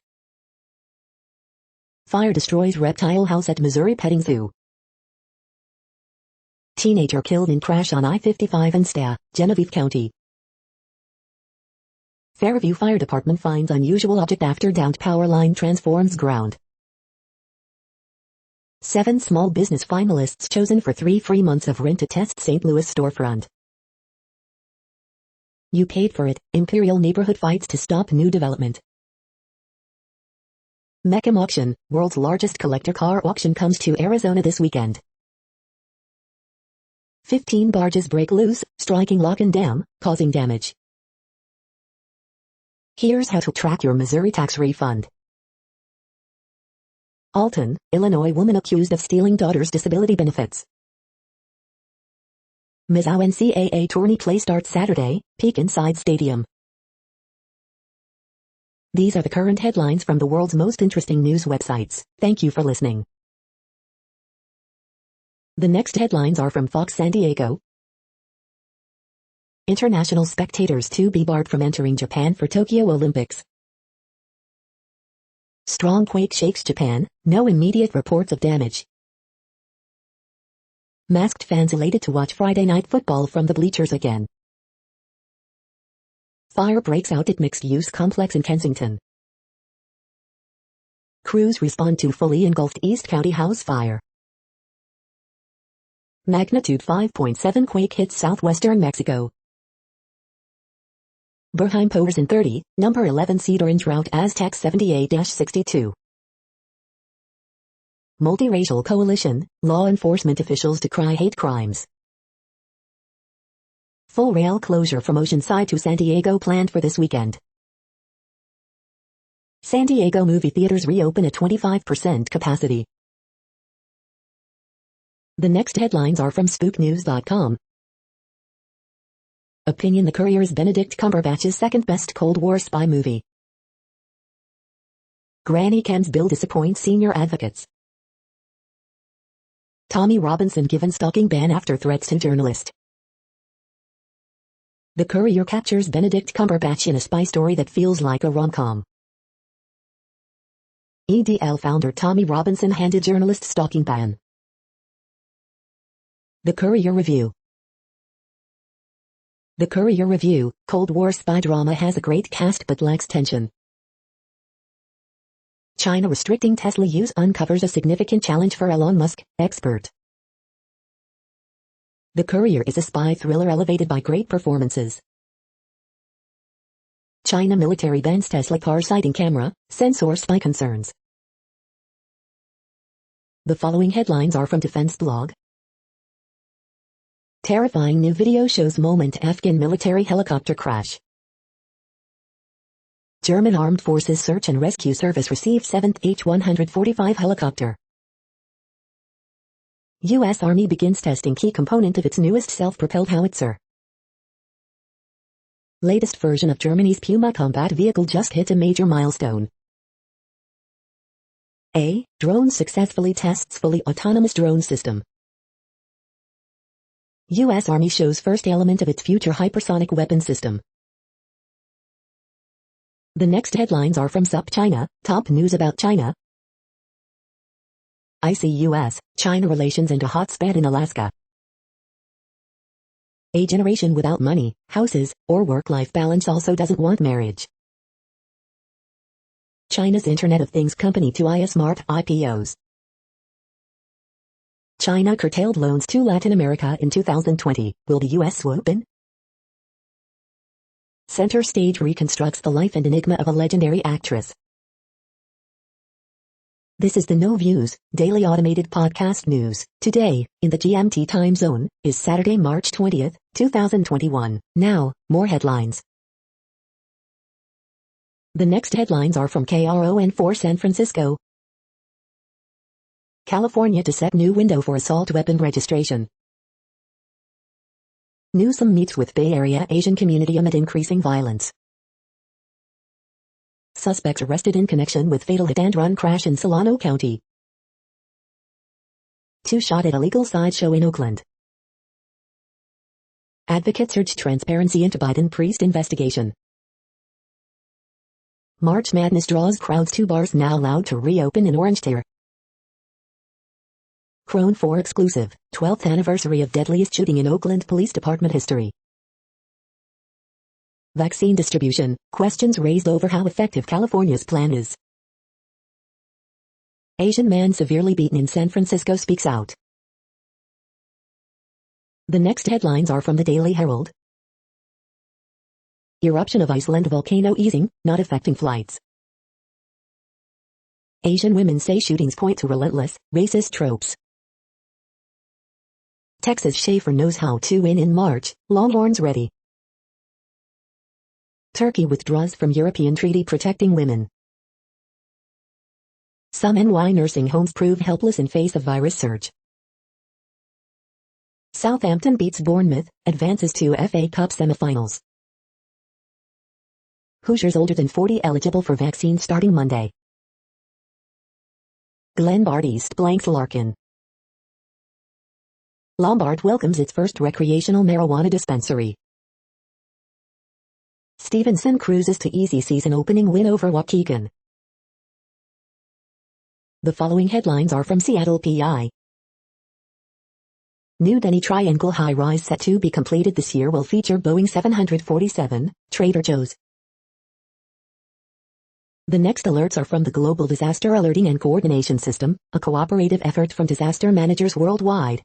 Fire destroys reptile house at Missouri petting zoo. Teenager killed in crash on I-55 in Sta, Genevieve County. Fairview Fire Department finds unusual object after downed power line transforms ground. 7 small business finalists chosen for 3 free months of rent-to-test St. Louis storefront. You paid for it. Imperial neighborhood fights to stop new development. Meckham Auction, world's largest collector car auction, comes to Arizona this weekend. 15 barges break loose, striking lock and dam, causing damage. Here's how to track your Missouri tax refund. Alton, Illinois woman accused of stealing daughter's disability benefits. Mizzou NCAA tourney play starts Saturday, peak inside stadium. These are the current headlines from the world's most interesting news websites. Thank you for listening. The next headlines are from Fox San Diego. International spectators to be barred from entering Japan for Tokyo Olympics. Strong quake shakes Japan, no immediate reports of damage. Masked fans elated to watch Friday night football from the bleachers again. Fire breaks out at mixed-use complex in Kensington. Crews respond to fully engulfed East County house fire. Magnitude 5.7 quake hits southwestern Mexico. Berheim Powers in 30, number 11 seed orange route Aztecs 78-62. Multiracial coalition, law enforcement officials decry hate crimes. Full rail closure from Oceanside to San Diego planned for this weekend. San Diego movie theaters reopen at 25% capacity. The next headlines are from SpookNews.com. Opinion: The Courier is Benedict Cumberbatch's second best Cold War spy movie. Granny Cam's bill disappoints senior advocates. Tommy Robinson given stalking ban after threats to journalist. The Courier captures Benedict Cumberbatch in a spy story that feels like a rom-com. EDL founder Tommy Robinson handed journalist stalking ban. The Courier Review. The Courier Review, Cold War spy drama has a great cast but lacks tension. China restricting Tesla use uncovers a significant challenge for Elon Musk, expert. The Courier is a spy thriller elevated by great performances. China military bans Tesla car sighting camera, censor spy concerns. The following headlines are from Defense Blog. Terrifying new video shows moment Afghan military helicopter crash. German Armed Forces Search and Rescue Service receives 7th H-145 helicopter. U.S. Army begins testing key component of its newest self-propelled howitzer. Latest version of Germany's Puma combat vehicle just hit a major milestone. A drone successfully tests fully autonomous drone system. U.S. Army shows first element of its future hypersonic weapon system. The next headlines are from SupChina, top news about China. Icy U.S.-China relations into hot spot in Alaska. A generation without money, houses, or work-life balance also doesn't want marriage. China's Internet of Things company to Smart IPOs. China curtailed loans to Latin America in 2020. Will the U.S. swoop in? Center Stage reconstructs the life and enigma of a legendary actress. This is the No Views, daily automated podcast news. Today, in the GMT time zone, is Saturday, March 20th, 2021. Now, more headlines. The next headlines are from KRON4 San Francisco. California to set new window for assault weapon registration. Newsom meets with Bay Area Asian community amid increasing violence. Suspects arrested in connection with fatal hit-and-run crash in Solano County. 2 shot at illegal sideshow in Oakland. Advocates urge transparency into Biden priest investigation. March Madness draws crowds. 2 bars now allowed to reopen in Orangetown. Crone 4 exclusive, 12th anniversary of deadliest shooting in Oakland Police Department history. Vaccine distribution, questions raised over how effective California's plan is. Asian man severely beaten in San Francisco speaks out. The next headlines are from the Daily Herald. Eruption of Iceland volcano easing, not affecting flights. Asian women say shootings point to relentless, racist tropes. Texas Schaefer knows how to win in March, Longhorns ready. Turkey withdraws from European treaty protecting women. Some NY nursing homes prove helpless in face of virus surge. Southampton beats Bournemouth, advances to FA Cup semifinals. Hoosiers older than 40 eligible for vaccine starting Monday. Glenbard East blanks Larkin. Lombard welcomes its first recreational marijuana dispensary. Stevenson cruises to easy season opening win over Waukegan. The following headlines are from Seattle PI. New Denny Triangle high-rise set to be completed this year will feature Boeing 747, Trader Joe's. The next alerts are from the Global Disaster Alerting and Coordination System, a cooperative effort from disaster managers worldwide.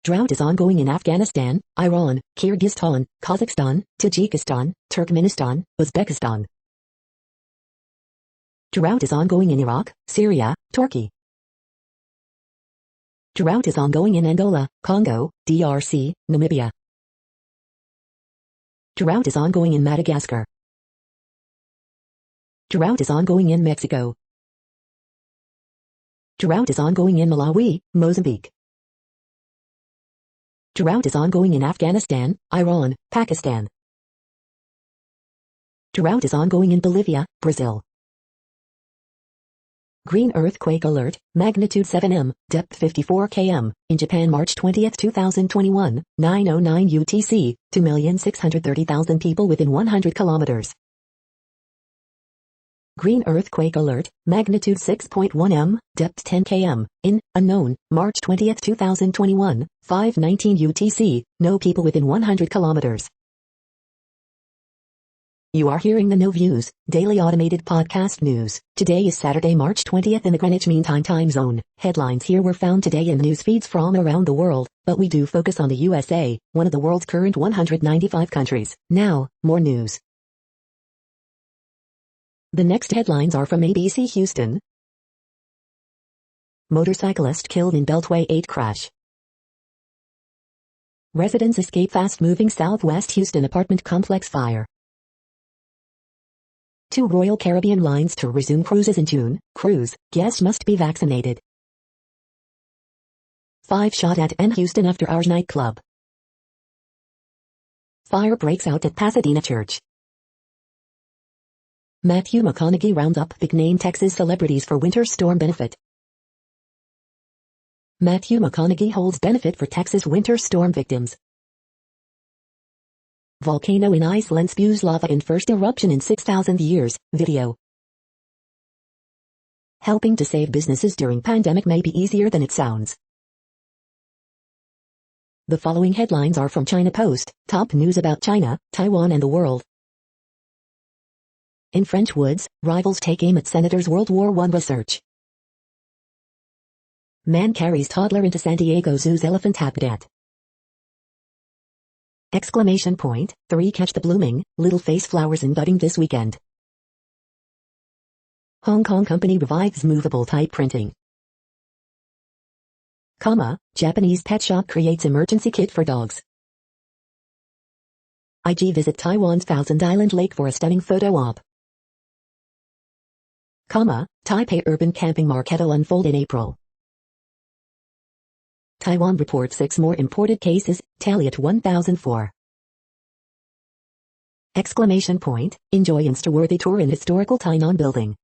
Drought is ongoing in Afghanistan, Iran, Kyrgyzstan, Kazakhstan, Tajikistan, Turkmenistan, Uzbekistan. Drought is ongoing in Iraq, Syria, Turkey. Drought is ongoing in Angola, Congo, DRC, Namibia. Drought is ongoing in Madagascar. Drought is ongoing in Mexico. Drought is ongoing in Malawi, Mozambique. Drought is ongoing in Afghanistan, Iran, Pakistan. Drought is ongoing in Bolivia, Brazil. Green earthquake alert, magnitude 7M, depth 54 km, in Japan March 20, 2021, 9:09 UTC, 2,630,000 people within 100 kilometers. Green earthquake alert, magnitude 6.1M, depth 10 km, in, unknown, March 20, 2021, 5:19 UTC, no people within 100 kilometers. You are hearing the No Views, daily automated podcast news. Today is Saturday, March 20th in the Greenwich Mean Time zone. Headlines here were found today in news feeds from around the world, but we do focus on the USA, one of the world's current 195 countries. Now, more news. The next headlines are from ABC Houston. Motorcyclist killed in Beltway 8 crash. Residents escape fast-moving Southwest Houston apartment complex fire. 2 Royal Caribbean lines to resume cruises in June. Cruise, guests must be vaccinated. 5 shot at in Houston after hours nightclub. Fire breaks out at Pasadena Church. Matthew McConaughey rounds up big-name Texas celebrities for winter storm benefit. Matthew McConaughey holds benefit for Texas winter storm victims. Volcano in Iceland spews lava in first eruption in 6,000 years, video. Helping to save businesses during pandemic may be easier than it sounds. The following headlines are from China Post, top news about China, Taiwan and the world. In French woods, rivals take aim at Senator's World War I research. Man carries toddler into San Diego Zoo's elephant habitat. Exclamation point, 3 catch the blooming, little face flowers in budding this weekend. Hong Kong company revives movable type printing. Japanese pet shop creates emergency kit for dogs. IG visit Taiwan's Thousand Island Lake for a stunning photo op. Taipei urban camping market will unfold in April. Taiwan reports 6 more imported cases, tally at 1,004. Exclamation point, enjoy Insta-worthy tour in historical Tainan building.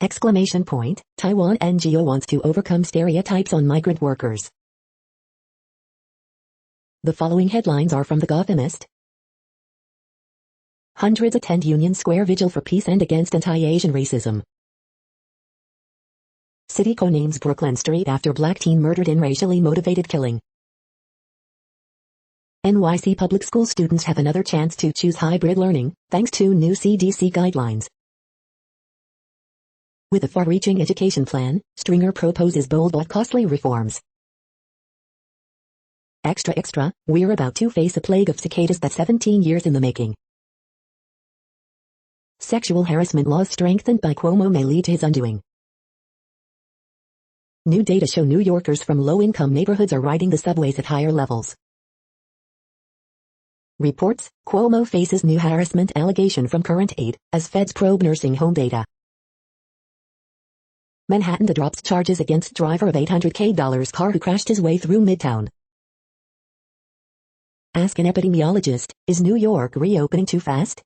Exclamation point, Taiwan NGO wants to overcome stereotypes on migrant workers. The following headlines are from The Gothamist. Hundreds attend Union Square vigil for peace and against anti-Asian racism. City co-names Brooklyn Street after black teen murdered in racially motivated killing. NYC public school students have another chance to choose hybrid learning, thanks to new CDC guidelines. With a far-reaching education plan, Stringer proposes bold but costly reforms. Extra extra, we're about to face a plague of cicadas that's 17 years in the making. Sexual harassment laws strengthened by Cuomo may lead to his undoing. New data show New Yorkers from low-income neighborhoods are riding the subways at higher levels. Reports, Cuomo faces new harassment allegation from current aide, as feds probe nursing home data. Manhattan drops charges against driver of $800K car who crashed his way through Midtown. Ask an epidemiologist, is New York reopening too fast?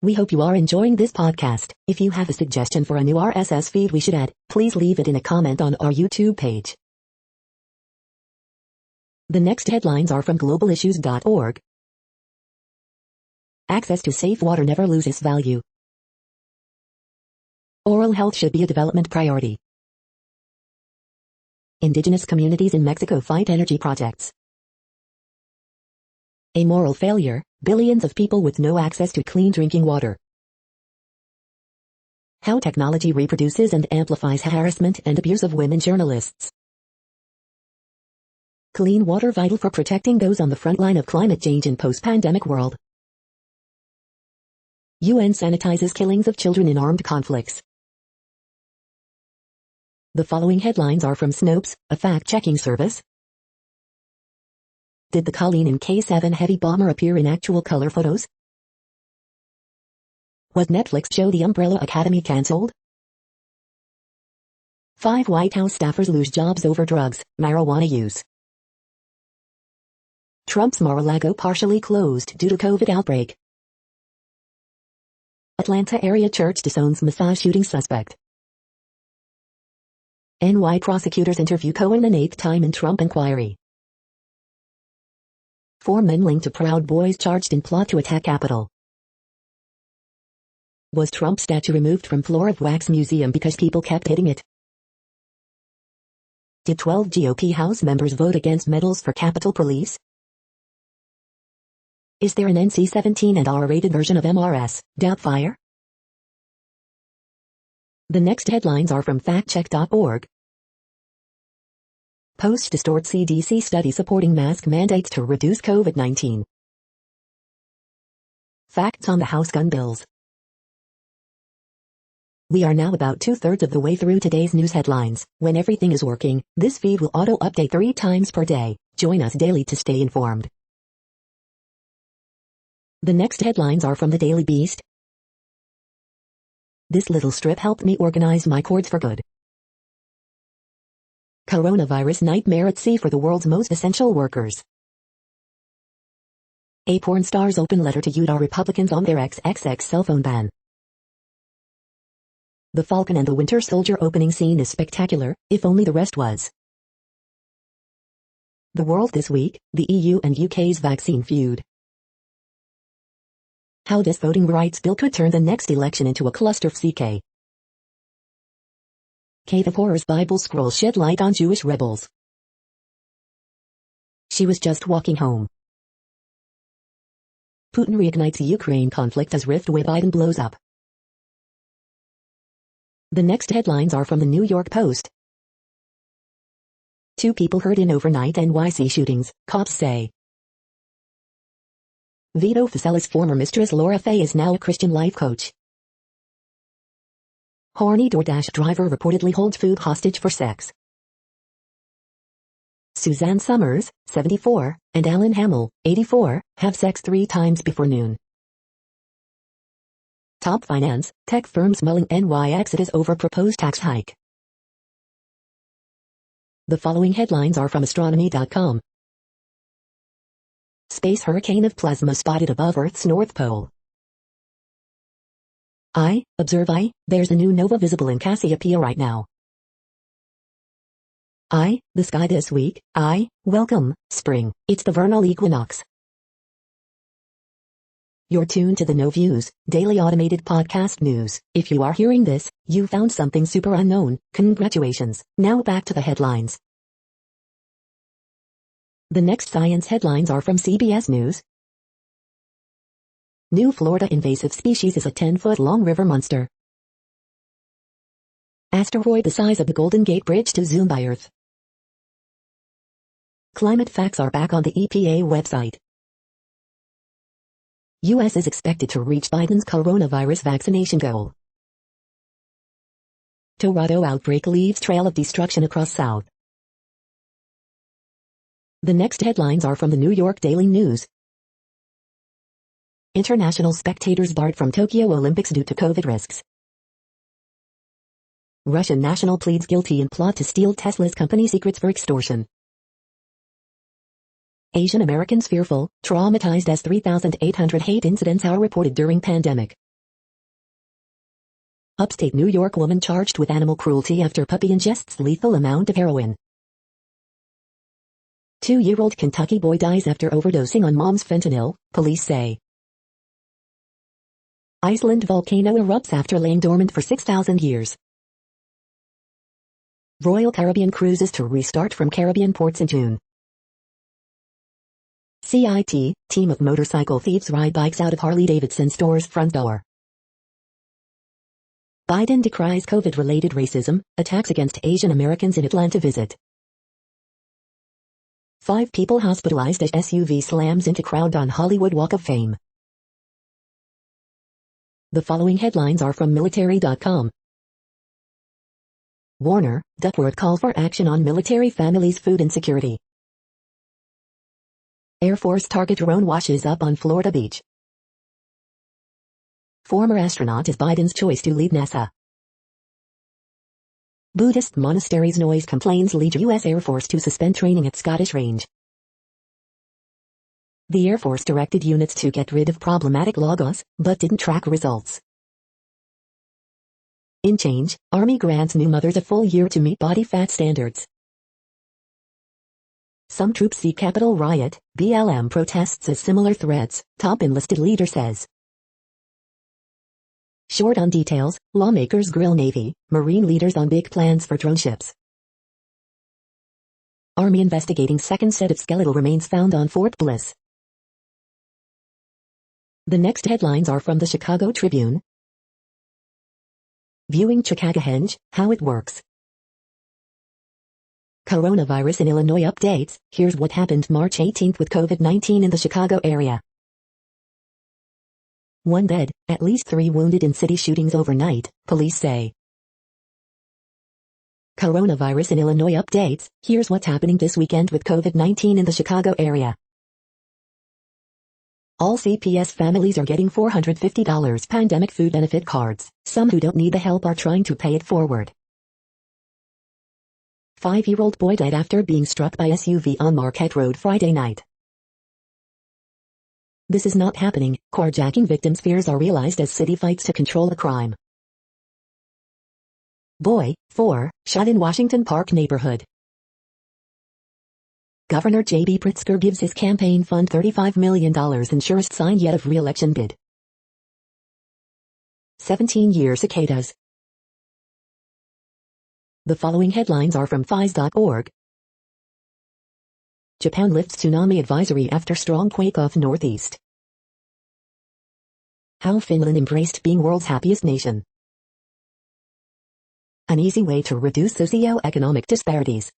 We hope you are enjoying this podcast. If you have a suggestion for a new RSS feed we should add, please leave it in a comment on our YouTube page. The next headlines are from globalissues.org. Access to safe water never loses value. Oral health should be a development priority. Indigenous communities in Mexico fight energy projects. A moral failure, billions of people with no access to clean drinking water. How technology reproduces and amplifies harassment and abuse of women journalists. Clean water vital for protecting those on the front line of climate change in post-pandemic world. UN sanitizes killings of children in armed conflicts. The following headlines are from Snopes, a fact-checking service. Did the Colleen in K-7 heavy bomber appear in actual color photos? Was Netflix show The Umbrella Academy cancelled? 5 White House staffers lose jobs over drugs, marijuana use. Trump's Mar-a-Lago partially closed due to COVID outbreak. Atlanta area church disowns massage shooting suspect. NY prosecutors interview Cohen an 8th time in Trump inquiry. 4 men linked to Proud Boys charged in plot to attack Capitol. Was Trump statue removed from floor of wax museum because people kept hitting it? Did 12 GOP House members vote against medals for Capitol Police? Is there an NC-17 and R-rated version of MRS, Doubtfire? The next headlines are from factcheck.org. Post distort CDC study supporting mask mandates to reduce COVID-19. Facts on the House gun bills. We are now about 2/3 of the way through today's news headlines. When everything is working, this feed will auto-update 3 times per day. Join us daily to stay informed. The next headlines are from the Daily Beast. This little strip helped me organize my cords for good. Coronavirus nightmare at sea for the world's most essential workers. A porn star's open letter to Utah Republicans on their XXX cell phone ban. The Falcon and the Winter Soldier opening scene is spectacular, if only the rest was. The world this week, the EU and UK's vaccine feud. How this voting rights bill could turn the next election into a cluster CK. Cave of Horrors Bible scroll shed light on Jewish rebels. She was just walking home. Putin reignites Ukraine conflict as rift with Biden blows up. The next headlines are from the New York Post. 2 people hurt in overnight NYC shootings, cops say. Vito Fosella's former mistress Laura Faye is now a Christian life coach. Horny DoorDash driver reportedly holds food hostage for sex. Suzanne Summers, 74, and Alan Hamill, 84, have sex 3 times before noon. Top finance, tech firms mulling NY exodus over proposed tax hike. The following headlines are from astronomy.com. Space hurricane of plasma spotted above Earth's North Pole. Observe there's a new nova visible in Cassiopeia right now. The sky this week. Welcome, spring. It's the vernal equinox. You're tuned to the No Views, daily automated podcast news. If you are hearing this, you found something super unknown. Congratulations. Now back to the headlines. The next science headlines are from CBS News. New Florida invasive species is a 10-foot-long river monster. Asteroid the size of the Golden Gate Bridge to zoom by Earth. Climate facts are back on the EPA website. U.S. is expected to reach Biden's coronavirus vaccination goal. Toronto outbreak leaves trail of destruction across South. The next headlines are from the New York Daily News. International spectators barred from Tokyo Olympics due to COVID risks. Russian national pleads guilty in plot to steal Tesla's company secrets for extortion. Asian Americans fearful, traumatized as 3,800 hate incidents are reported during pandemic. Upstate New York woman charged with animal cruelty after puppy ingests lethal amount of heroin. 2-year-old Kentucky boy dies after overdosing on mom's fentanyl, police say. Iceland volcano erupts after laying dormant for 6,000 years. Royal Caribbean cruises to restart from Caribbean ports in June. CIT, team of motorcycle thieves ride bikes out of Harley-Davidson store's front door. Biden decries COVID-related racism, attacks against Asian Americans in Atlanta visit. 5 people hospitalized as SUV slams into crowd on Hollywood Walk of Fame. The following headlines are from military.com. Warner, Duckworth call for action on military families' food insecurity. Air Force target drone washes up on Florida beach. Former astronaut is Biden's choice to lead NASA. Buddhist monasteries noise complaints lead U.S. Air Force to suspend training at Scottish Range. The Air Force directed units to get rid of problematic logos, but didn't track results. In change, Army grants new mothers a full year to meet body fat standards. Some troops see Capitol riot, BLM protests as similar threats, top enlisted leader says. Short on details, lawmakers grill Navy, Marine leaders on big plans for drone ships. Army investigating second set of skeletal remains found on Fort Bliss. The next headlines are from the Chicago Tribune. Viewing Chickagahenge, how it works. Coronavirus in Illinois updates, here's what happened March 18 with COVID-19 in the Chicago area. 1 dead, at least 3 wounded in city shootings overnight, police say. Coronavirus in Illinois updates, here's what's happening this weekend with COVID-19 in the Chicago area. All CPS families are getting $450 pandemic food benefit cards. Some who don't need the help are trying to pay it forward. 5-year-old boy died after being struck by SUV on Marquette Road Friday night. This is not happening. Carjacking victims' fears are realized as city fights to control the crime. Boy, 4, shot in Washington Park neighborhood. Governor J.B. Pritzker gives his campaign fund $35 million in surest sign yet of re-election bid. 17-year cicadas. The following headlines are from FIS.org. Japan lifts tsunami advisory after strong quake off northeast. How Finland embraced being world's happiest nation. An easy way to reduce socio-economic disparities.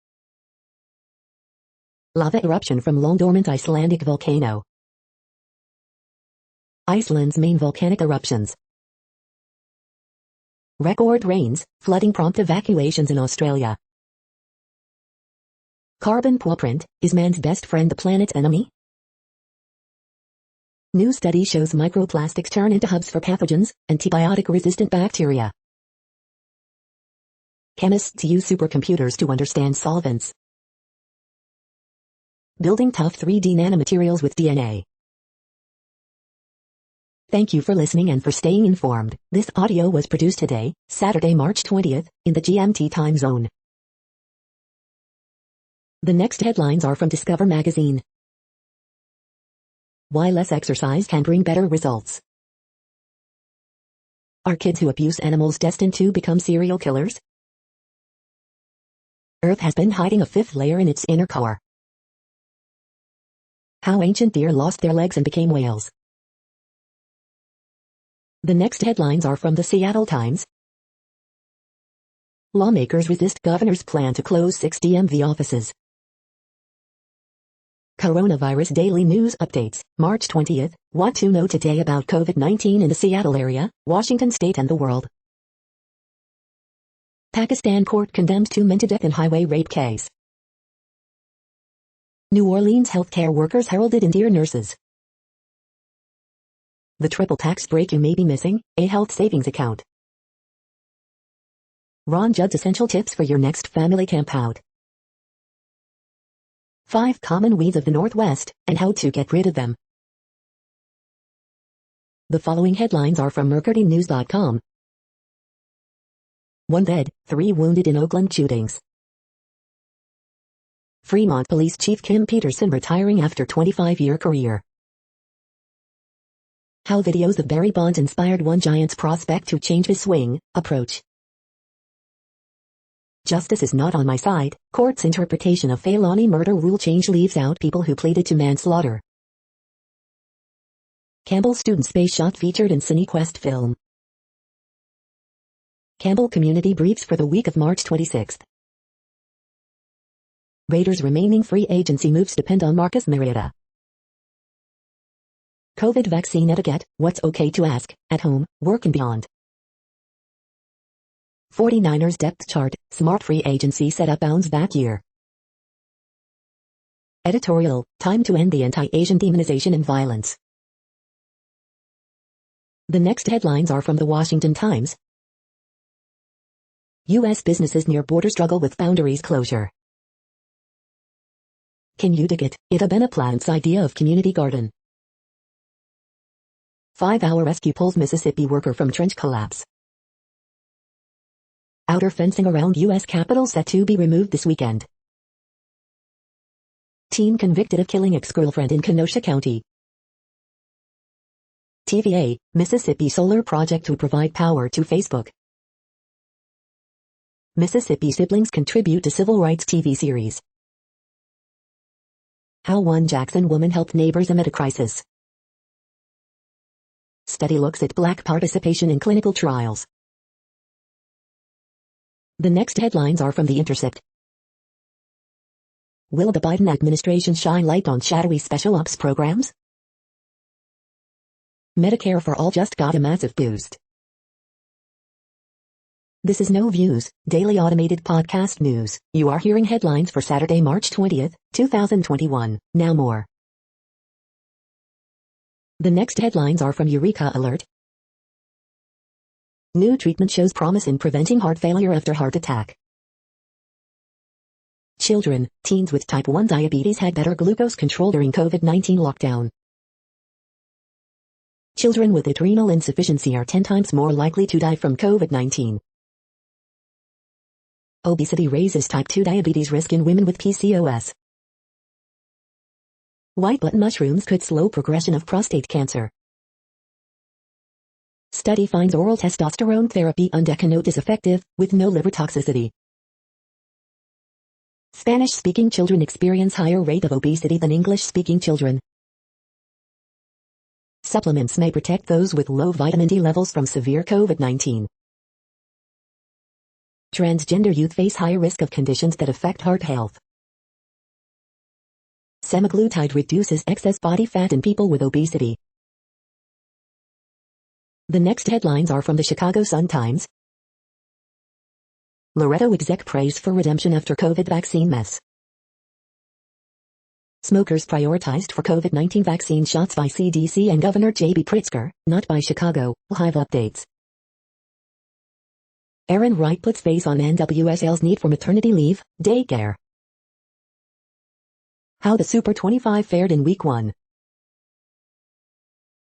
Lava eruption from long-dormant Icelandic volcano. Iceland's main volcanic eruptions. Record rains, flooding prompt evacuations in Australia. Carbon footprint, is man's best friend the planet's enemy? New study shows microplastics turn into hubs for pathogens, antibiotic-resistant bacteria. Chemists use supercomputers to understand solvents. Building tough 3D nanomaterials with DNA. Thank you for listening and for staying informed. This audio was produced today, Saturday, March 20th, in the GMT time zone. The next headlines are from Discover magazine. Why less exercise can bring better results. Are kids who abuse animals destined to become serial killers? Earth has been hiding a 5th layer in its inner core. How ancient deer lost their legs and became whales. The next headlines are from the Seattle Times. Lawmakers resist governor's plan to close 6 DMV offices. Coronavirus Daily News Updates, March 20th. What to know today about COVID-19 in the Seattle area, Washington State and the world. Pakistan court condemns 2 men to death in highway rape case. New Orleans healthcare workers heralded in Dear Nurses. The triple tax break you may be missing, a health savings account. Ron Judd's essential tips for your next family campout. 5 common weeds of the Northwest, and how to get rid of them. The following headlines are from mercurynews.com. 1 dead, 3 wounded in Oakland shootings. Fremont Police Chief Kim Peterson retiring after 25-year career. How videos of Barry Bonds inspired one Giants prospect to change his swing approach. Justice is not on my side. Court's interpretation of felony murder rule change leaves out people who pleaded to manslaughter. Campbell student space shot featured in CineQuest film. Campbell community briefs for the week of March 26th. Raiders remaining free agency moves depend on Marcus Mariota. COVID vaccine etiquette, what's okay to ask, at home, work and beyond. 49ers depth chart, smart free agency setup bounce back year. Editorial, time to end the anti-Asian demonization and violence. The next headlines are from the Washington Times. U.S. businesses near border struggle with boundaries closure. Can you dig it? Ida Beneplant's idea of community garden. 5-hour rescue pulls Mississippi worker from trench collapse. Outer fencing around U.S. Capitol set to be removed this weekend. Teen convicted of killing ex-girlfriend in Kenosha County. TVA, Mississippi solar project to provide power to Facebook. Mississippi siblings contribute to civil rights TV series. How one Jackson woman helped neighbors amid a crisis. Study looks at Black participation in clinical trials. The next headlines are from The Intercept. Will the Biden administration shine light on shadowy special ops programs? Medicare for All just got a massive boost. This is No Views, daily automated podcast news. You are hearing headlines for Saturday, March 20th, 2021. Now more. The next headlines are from Eureka Alert. New treatment shows promise in preventing heart failure after heart attack. Children, teens with type 1 diabetes had better glucose control during COVID-19 lockdown. Children with adrenal insufficiency are 10 times more likely to die from COVID-19. Obesity raises type 2 diabetes risk in women with PCOS. White button mushrooms could slow progression of prostate cancer. Study finds oral testosterone therapy undecanoate is effective, with no liver toxicity. Spanish-speaking children experience higher rate of obesity than English-speaking children. Supplements may protect those with low vitamin D levels from severe COVID-19. Transgender youth face higher risk of conditions that affect heart health. Semaglutide reduces excess body fat in people with obesity. The next headlines are from the Chicago Sun-Times. Loretto exec prays for redemption after COVID vaccine mess. Smokers prioritized for COVID-19 vaccine shots by CDC and Governor J.B. Pritzker, not by Chicago. Hive updates. Aaron Wright puts face on NWSL's need for maternity leave, daycare. How the Super 25 fared in Week 1.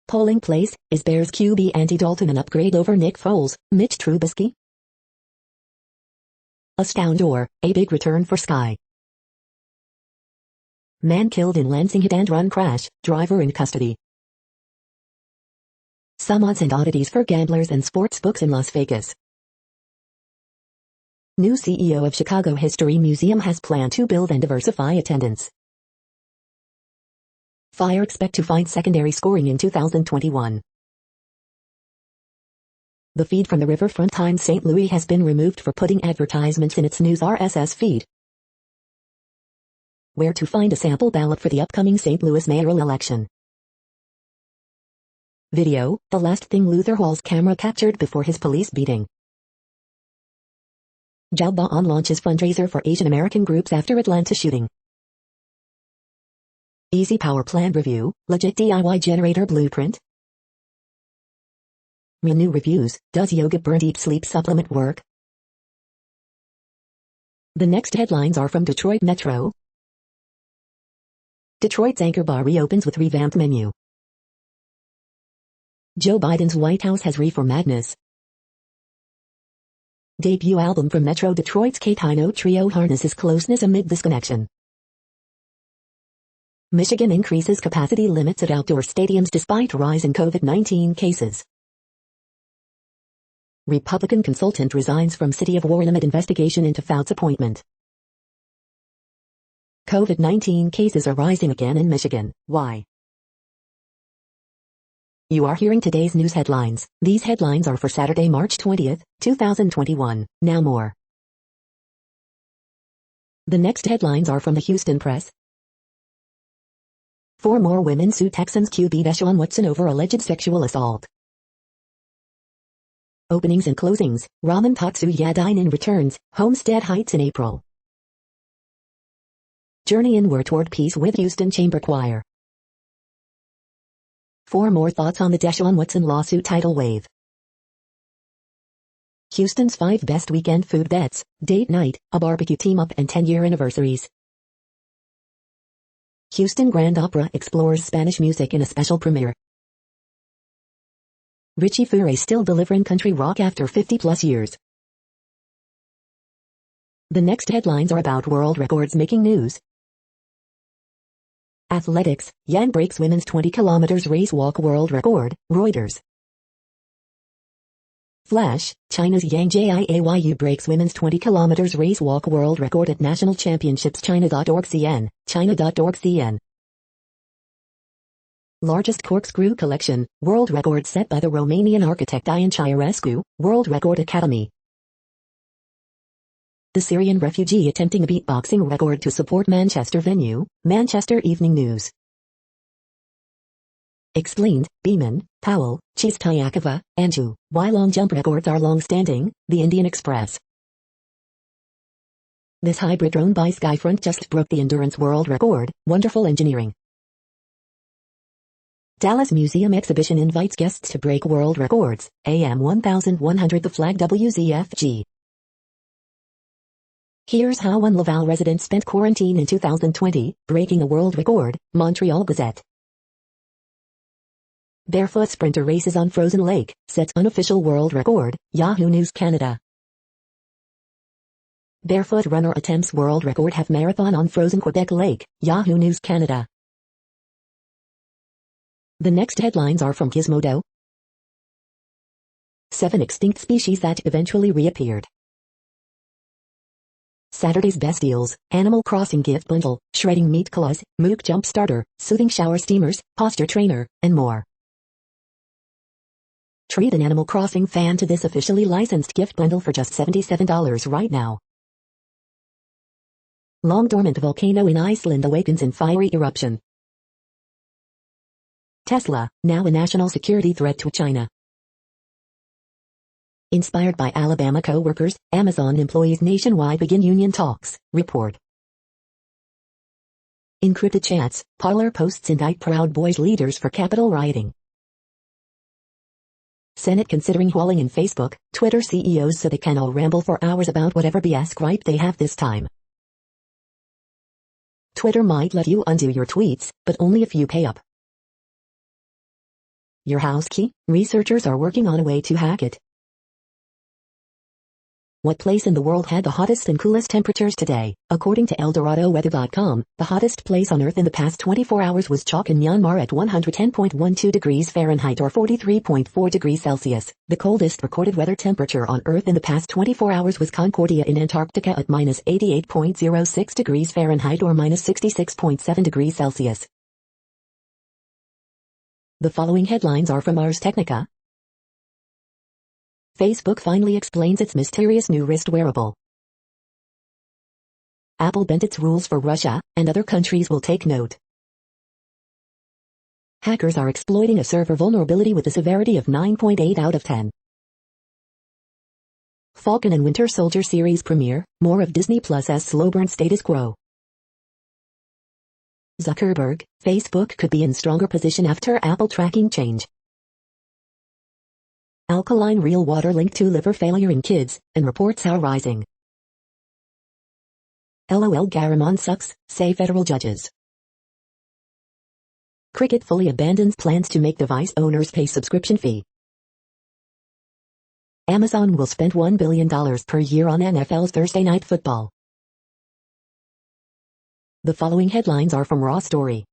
Polling place, is Bears QB Andy Dalton an upgrade over Nick Foles, Mitch Trubisky? Astoundor, a big return for Sky. Man killed in Lansing hit-and-run crash, driver in custody. Some odds and oddities for gamblers and sports books in Las Vegas. New CEO of Chicago History Museum has planned to build and diversify attendance. Fire expect to find secondary scoring in 2021. The feed from the Riverfront Times St. Louis has been removed for putting advertisements in its news RSS feed. Where to find a sample ballot for the upcoming St. Louis mayoral election. Video, the last thing Luther Hall's camera captured before his police beating. Jalbaan launches fundraiser for Asian American groups after Atlanta shooting. Easy power plant review, legit DIY generator blueprint. Renew reviews, does yoga burn deep sleep supplement work? The next headlines are from Detroit Metro. Detroit's Anchor Bar reopens with revamped menu. Joe Biden's White House has reefer madness. Debut album from Metro Detroit's K-Tino Trio harnesses closeness amid disconnection. Michigan increases capacity limits at outdoor stadiums despite rise in COVID-19 cases. Republican consultant resigns from City of Warren amid investigation into Fouts' appointment. COVID-19 cases are rising again in Michigan. Why? You are hearing today's news headlines. These headlines are for Saturday, March 20th, 2021. Now more. The next headlines are from the Houston Press. 4 more women sue Texans QB Deshaun Watson over alleged sexual assault. Openings and closings, Raman Tatsuya Dine-In returns, Homestead Heights in April. Journey inward toward peace with Houston Chamber Choir. 4 more thoughts on the Deshaun Watson lawsuit tidal wave. Houston's 5 best weekend food bets, date night, a barbecue team-up and 10-year anniversaries. Houston Grand Opera explores Spanish music in a special premiere. Richie Furay still delivering country rock after 50-plus years. The next headlines are about world records making news. Athletics, Yang breaks women's 20 km race walk world record, Reuters. Flash, China's Yang Jiayu breaks women's 20 km race walk world record at National Championships China.org.cn, China.org.cn. Largest corkscrew collection, world record set by the Romanian architect Ion Ciarescu, World Record Academy. The Syrian refugee attempting a beatboxing record to support Manchester venue, Manchester Evening News. Explained, Beeman, Powell, Chistayakova, Anju, why long jump records are long-standing, The Indian Express. This hybrid drone by Skyfront just broke the endurance world record, wonderful engineering. Dallas Museum exhibition invites guests to break world records, AM 1100 the flag WZFG. Here's how one Laval resident spent quarantine in 2020, breaking a world record, Montreal Gazette. Barefoot sprinter races on frozen lake, sets unofficial world record, Yahoo News Canada. Barefoot runner attempts world record half marathon on frozen Quebec Lake, Yahoo News Canada. The next headlines are from Gizmodo. 7 extinct species that eventually reappeared. Saturday's best deals, Animal Crossing gift bundle, shredding meat claws, Mook jump starter, soothing shower steamers, posture trainer, and more. Treat an Animal Crossing fan to this officially licensed gift bundle for just $77 right now. Long dormant volcano in Iceland awakens in fiery eruption. Tesla, now a national security threat to China. Inspired by Alabama co-workers, Amazon employees nationwide begin union talks, report. Encrypted chats, Parler posts indict Proud Boys leaders for Capitol rioting. Senate considering hauling in Facebook, Twitter CEOs so they can all ramble for hours about whatever BS gripe they have this time. Twitter might let you undo your tweets, but only if you pay up. Your house key? Researchers are working on a way to hack it. What place in the world had the hottest and coolest temperatures today? According to ElDoradoWeather.com, the hottest place on Earth in the past 24 hours was Chalk in Myanmar at 110.12 degrees Fahrenheit or 43.4 degrees Celsius. The coldest recorded weather temperature on Earth in the past 24 hours was Concordia in Antarctica at minus 88.06 degrees Fahrenheit or minus 66.7 degrees Celsius. The following headlines are from Ars Technica. Facebook finally explains its mysterious new wrist wearable. Apple bent its rules for Russia, and other countries will take note. Hackers are exploiting a server vulnerability with a severity of 9.8 out of 10. Falcon and Winter Soldier series premiere, more of Disney Plus's slow burn status quo. Zuckerberg, Facebook could be in stronger position after Apple tracking change. Alkaline real water linked to liver failure in kids, and reports are rising. LOL Garamond sucks, say federal judges. Cricket fully abandons plans to make device owners pay subscription fee. Amazon will spend $1 billion per year on NFL's Thursday Night Football. The following headlines are from Raw Story.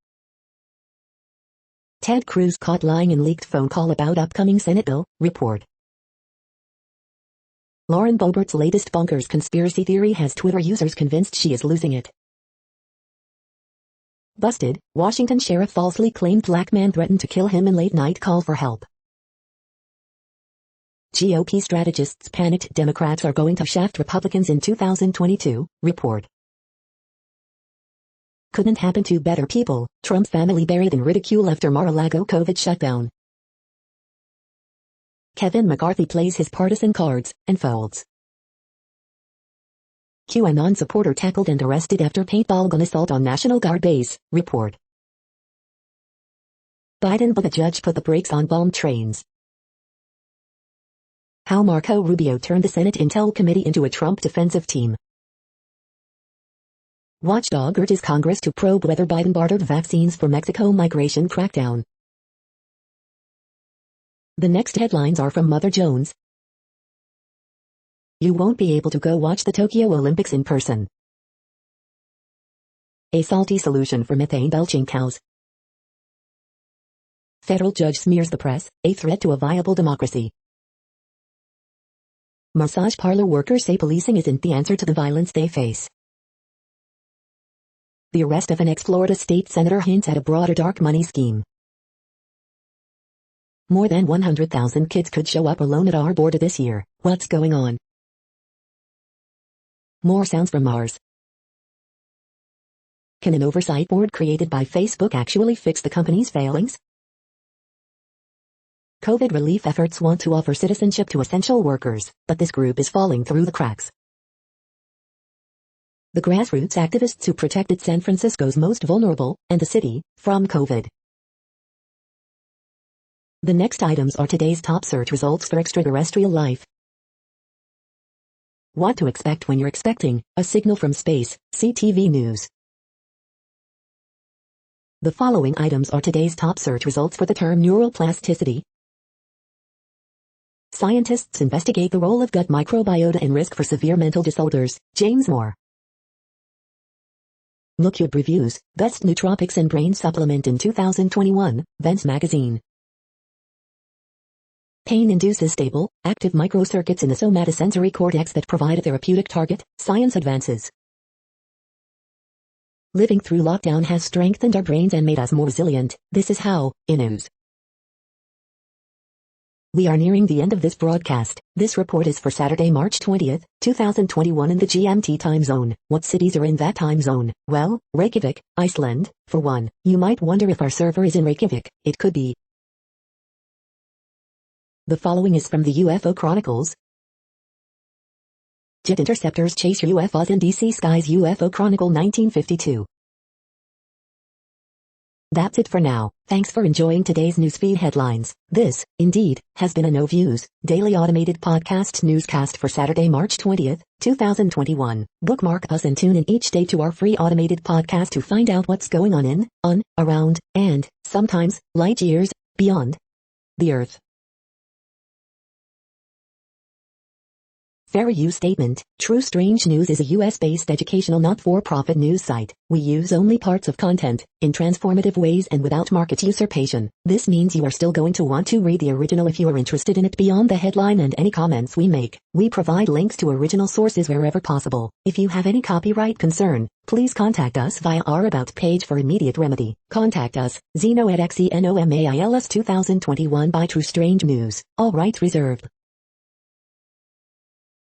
Ted Cruz caught lying in leaked phone call about upcoming Senate bill, report. Lauren Boebert's latest bonkers conspiracy theory has Twitter users convinced she is losing it. Busted, Washington sheriff falsely claimed black man threatened to kill him in late-night call for help. GOP strategists panicked Democrats are going to shaft Republicans in 2022, report. Couldn't happen to better people, Trump family buried in ridicule after Mar-a-Lago COVID shutdown. Kevin McCarthy plays his partisan cards, and folds. QAnon supporter tackled and arrested after paintball gun assault on National Guard base, report. Biden but a judge put the brakes on bomb trains. How Marco Rubio turned the Senate Intel Committee into a Trump defensive team. Watchdog urges Congress to probe whether Biden bartered vaccines for Mexico migration crackdown. The next headlines are from Mother Jones. You won't be able to go watch the Tokyo Olympics in person. A salty solution for methane belching cows. Federal judge smears the press, a threat to a viable democracy. Massage parlor workers say policing isn't the answer to the violence they face. The arrest of an ex-Florida state senator hints at a broader dark money scheme. More than 100,000 kids could show up alone at our border this year. What's going on? More sounds from Mars. Can an oversight board created by Facebook actually fix the company's failings? COVID relief efforts want to offer citizenship to essential workers, but this group is falling through the cracks. The grassroots activists who protected San Francisco's most vulnerable, and the city, from COVID. The next items are today's top search results for extraterrestrial life. What to expect when you're expecting a signal from space, CTV News. The following items are today's top search results for the term neural plasticity. Scientists investigate the role of gut microbiota and risk for severe mental disorders, James Moore. NookCube reviews, Best Nootropics and Brain Supplement in 2021, Vents Magazine. Pain induces stable, active microcircuits in the somatosensory cortex that provide a therapeutic target, science advances. Living through lockdown has strengthened our brains and made us more resilient, this is how, in news. We are nearing the end of this broadcast. This report is for Saturday, March 20th, 2021 in the GMT time zone. What cities are in that time zone? Well, Reykjavik, Iceland, for one. You might wonder if our server is in Reykjavik. It could be. The following is from the UFO Chronicles. Jet interceptors chase UFOs in DC skies. UFO Chronicle 1952. That's it for now. Thanks for enjoying today's newsfeed headlines. This, indeed, has been a No Views, daily automated podcast newscast for Saturday, March 20th, 2021. Bookmark us and tune in each day to our free automated podcast to find out what's going on, around, and, sometimes, light years, beyond the Earth. Fair use statement. True Strange News is a US-based educational not-for-profit news site. We use only parts of content, in transformative ways and without market usurpation. This means you are still going to want to read the original if you are interested in it beyond the headline and any comments we make. We provide links to original sources wherever possible. If you have any copyright concern, please contact us via our About page for immediate remedy. Contact us, Zeno at XENOMAILS 2021 by True Strange News. All rights reserved.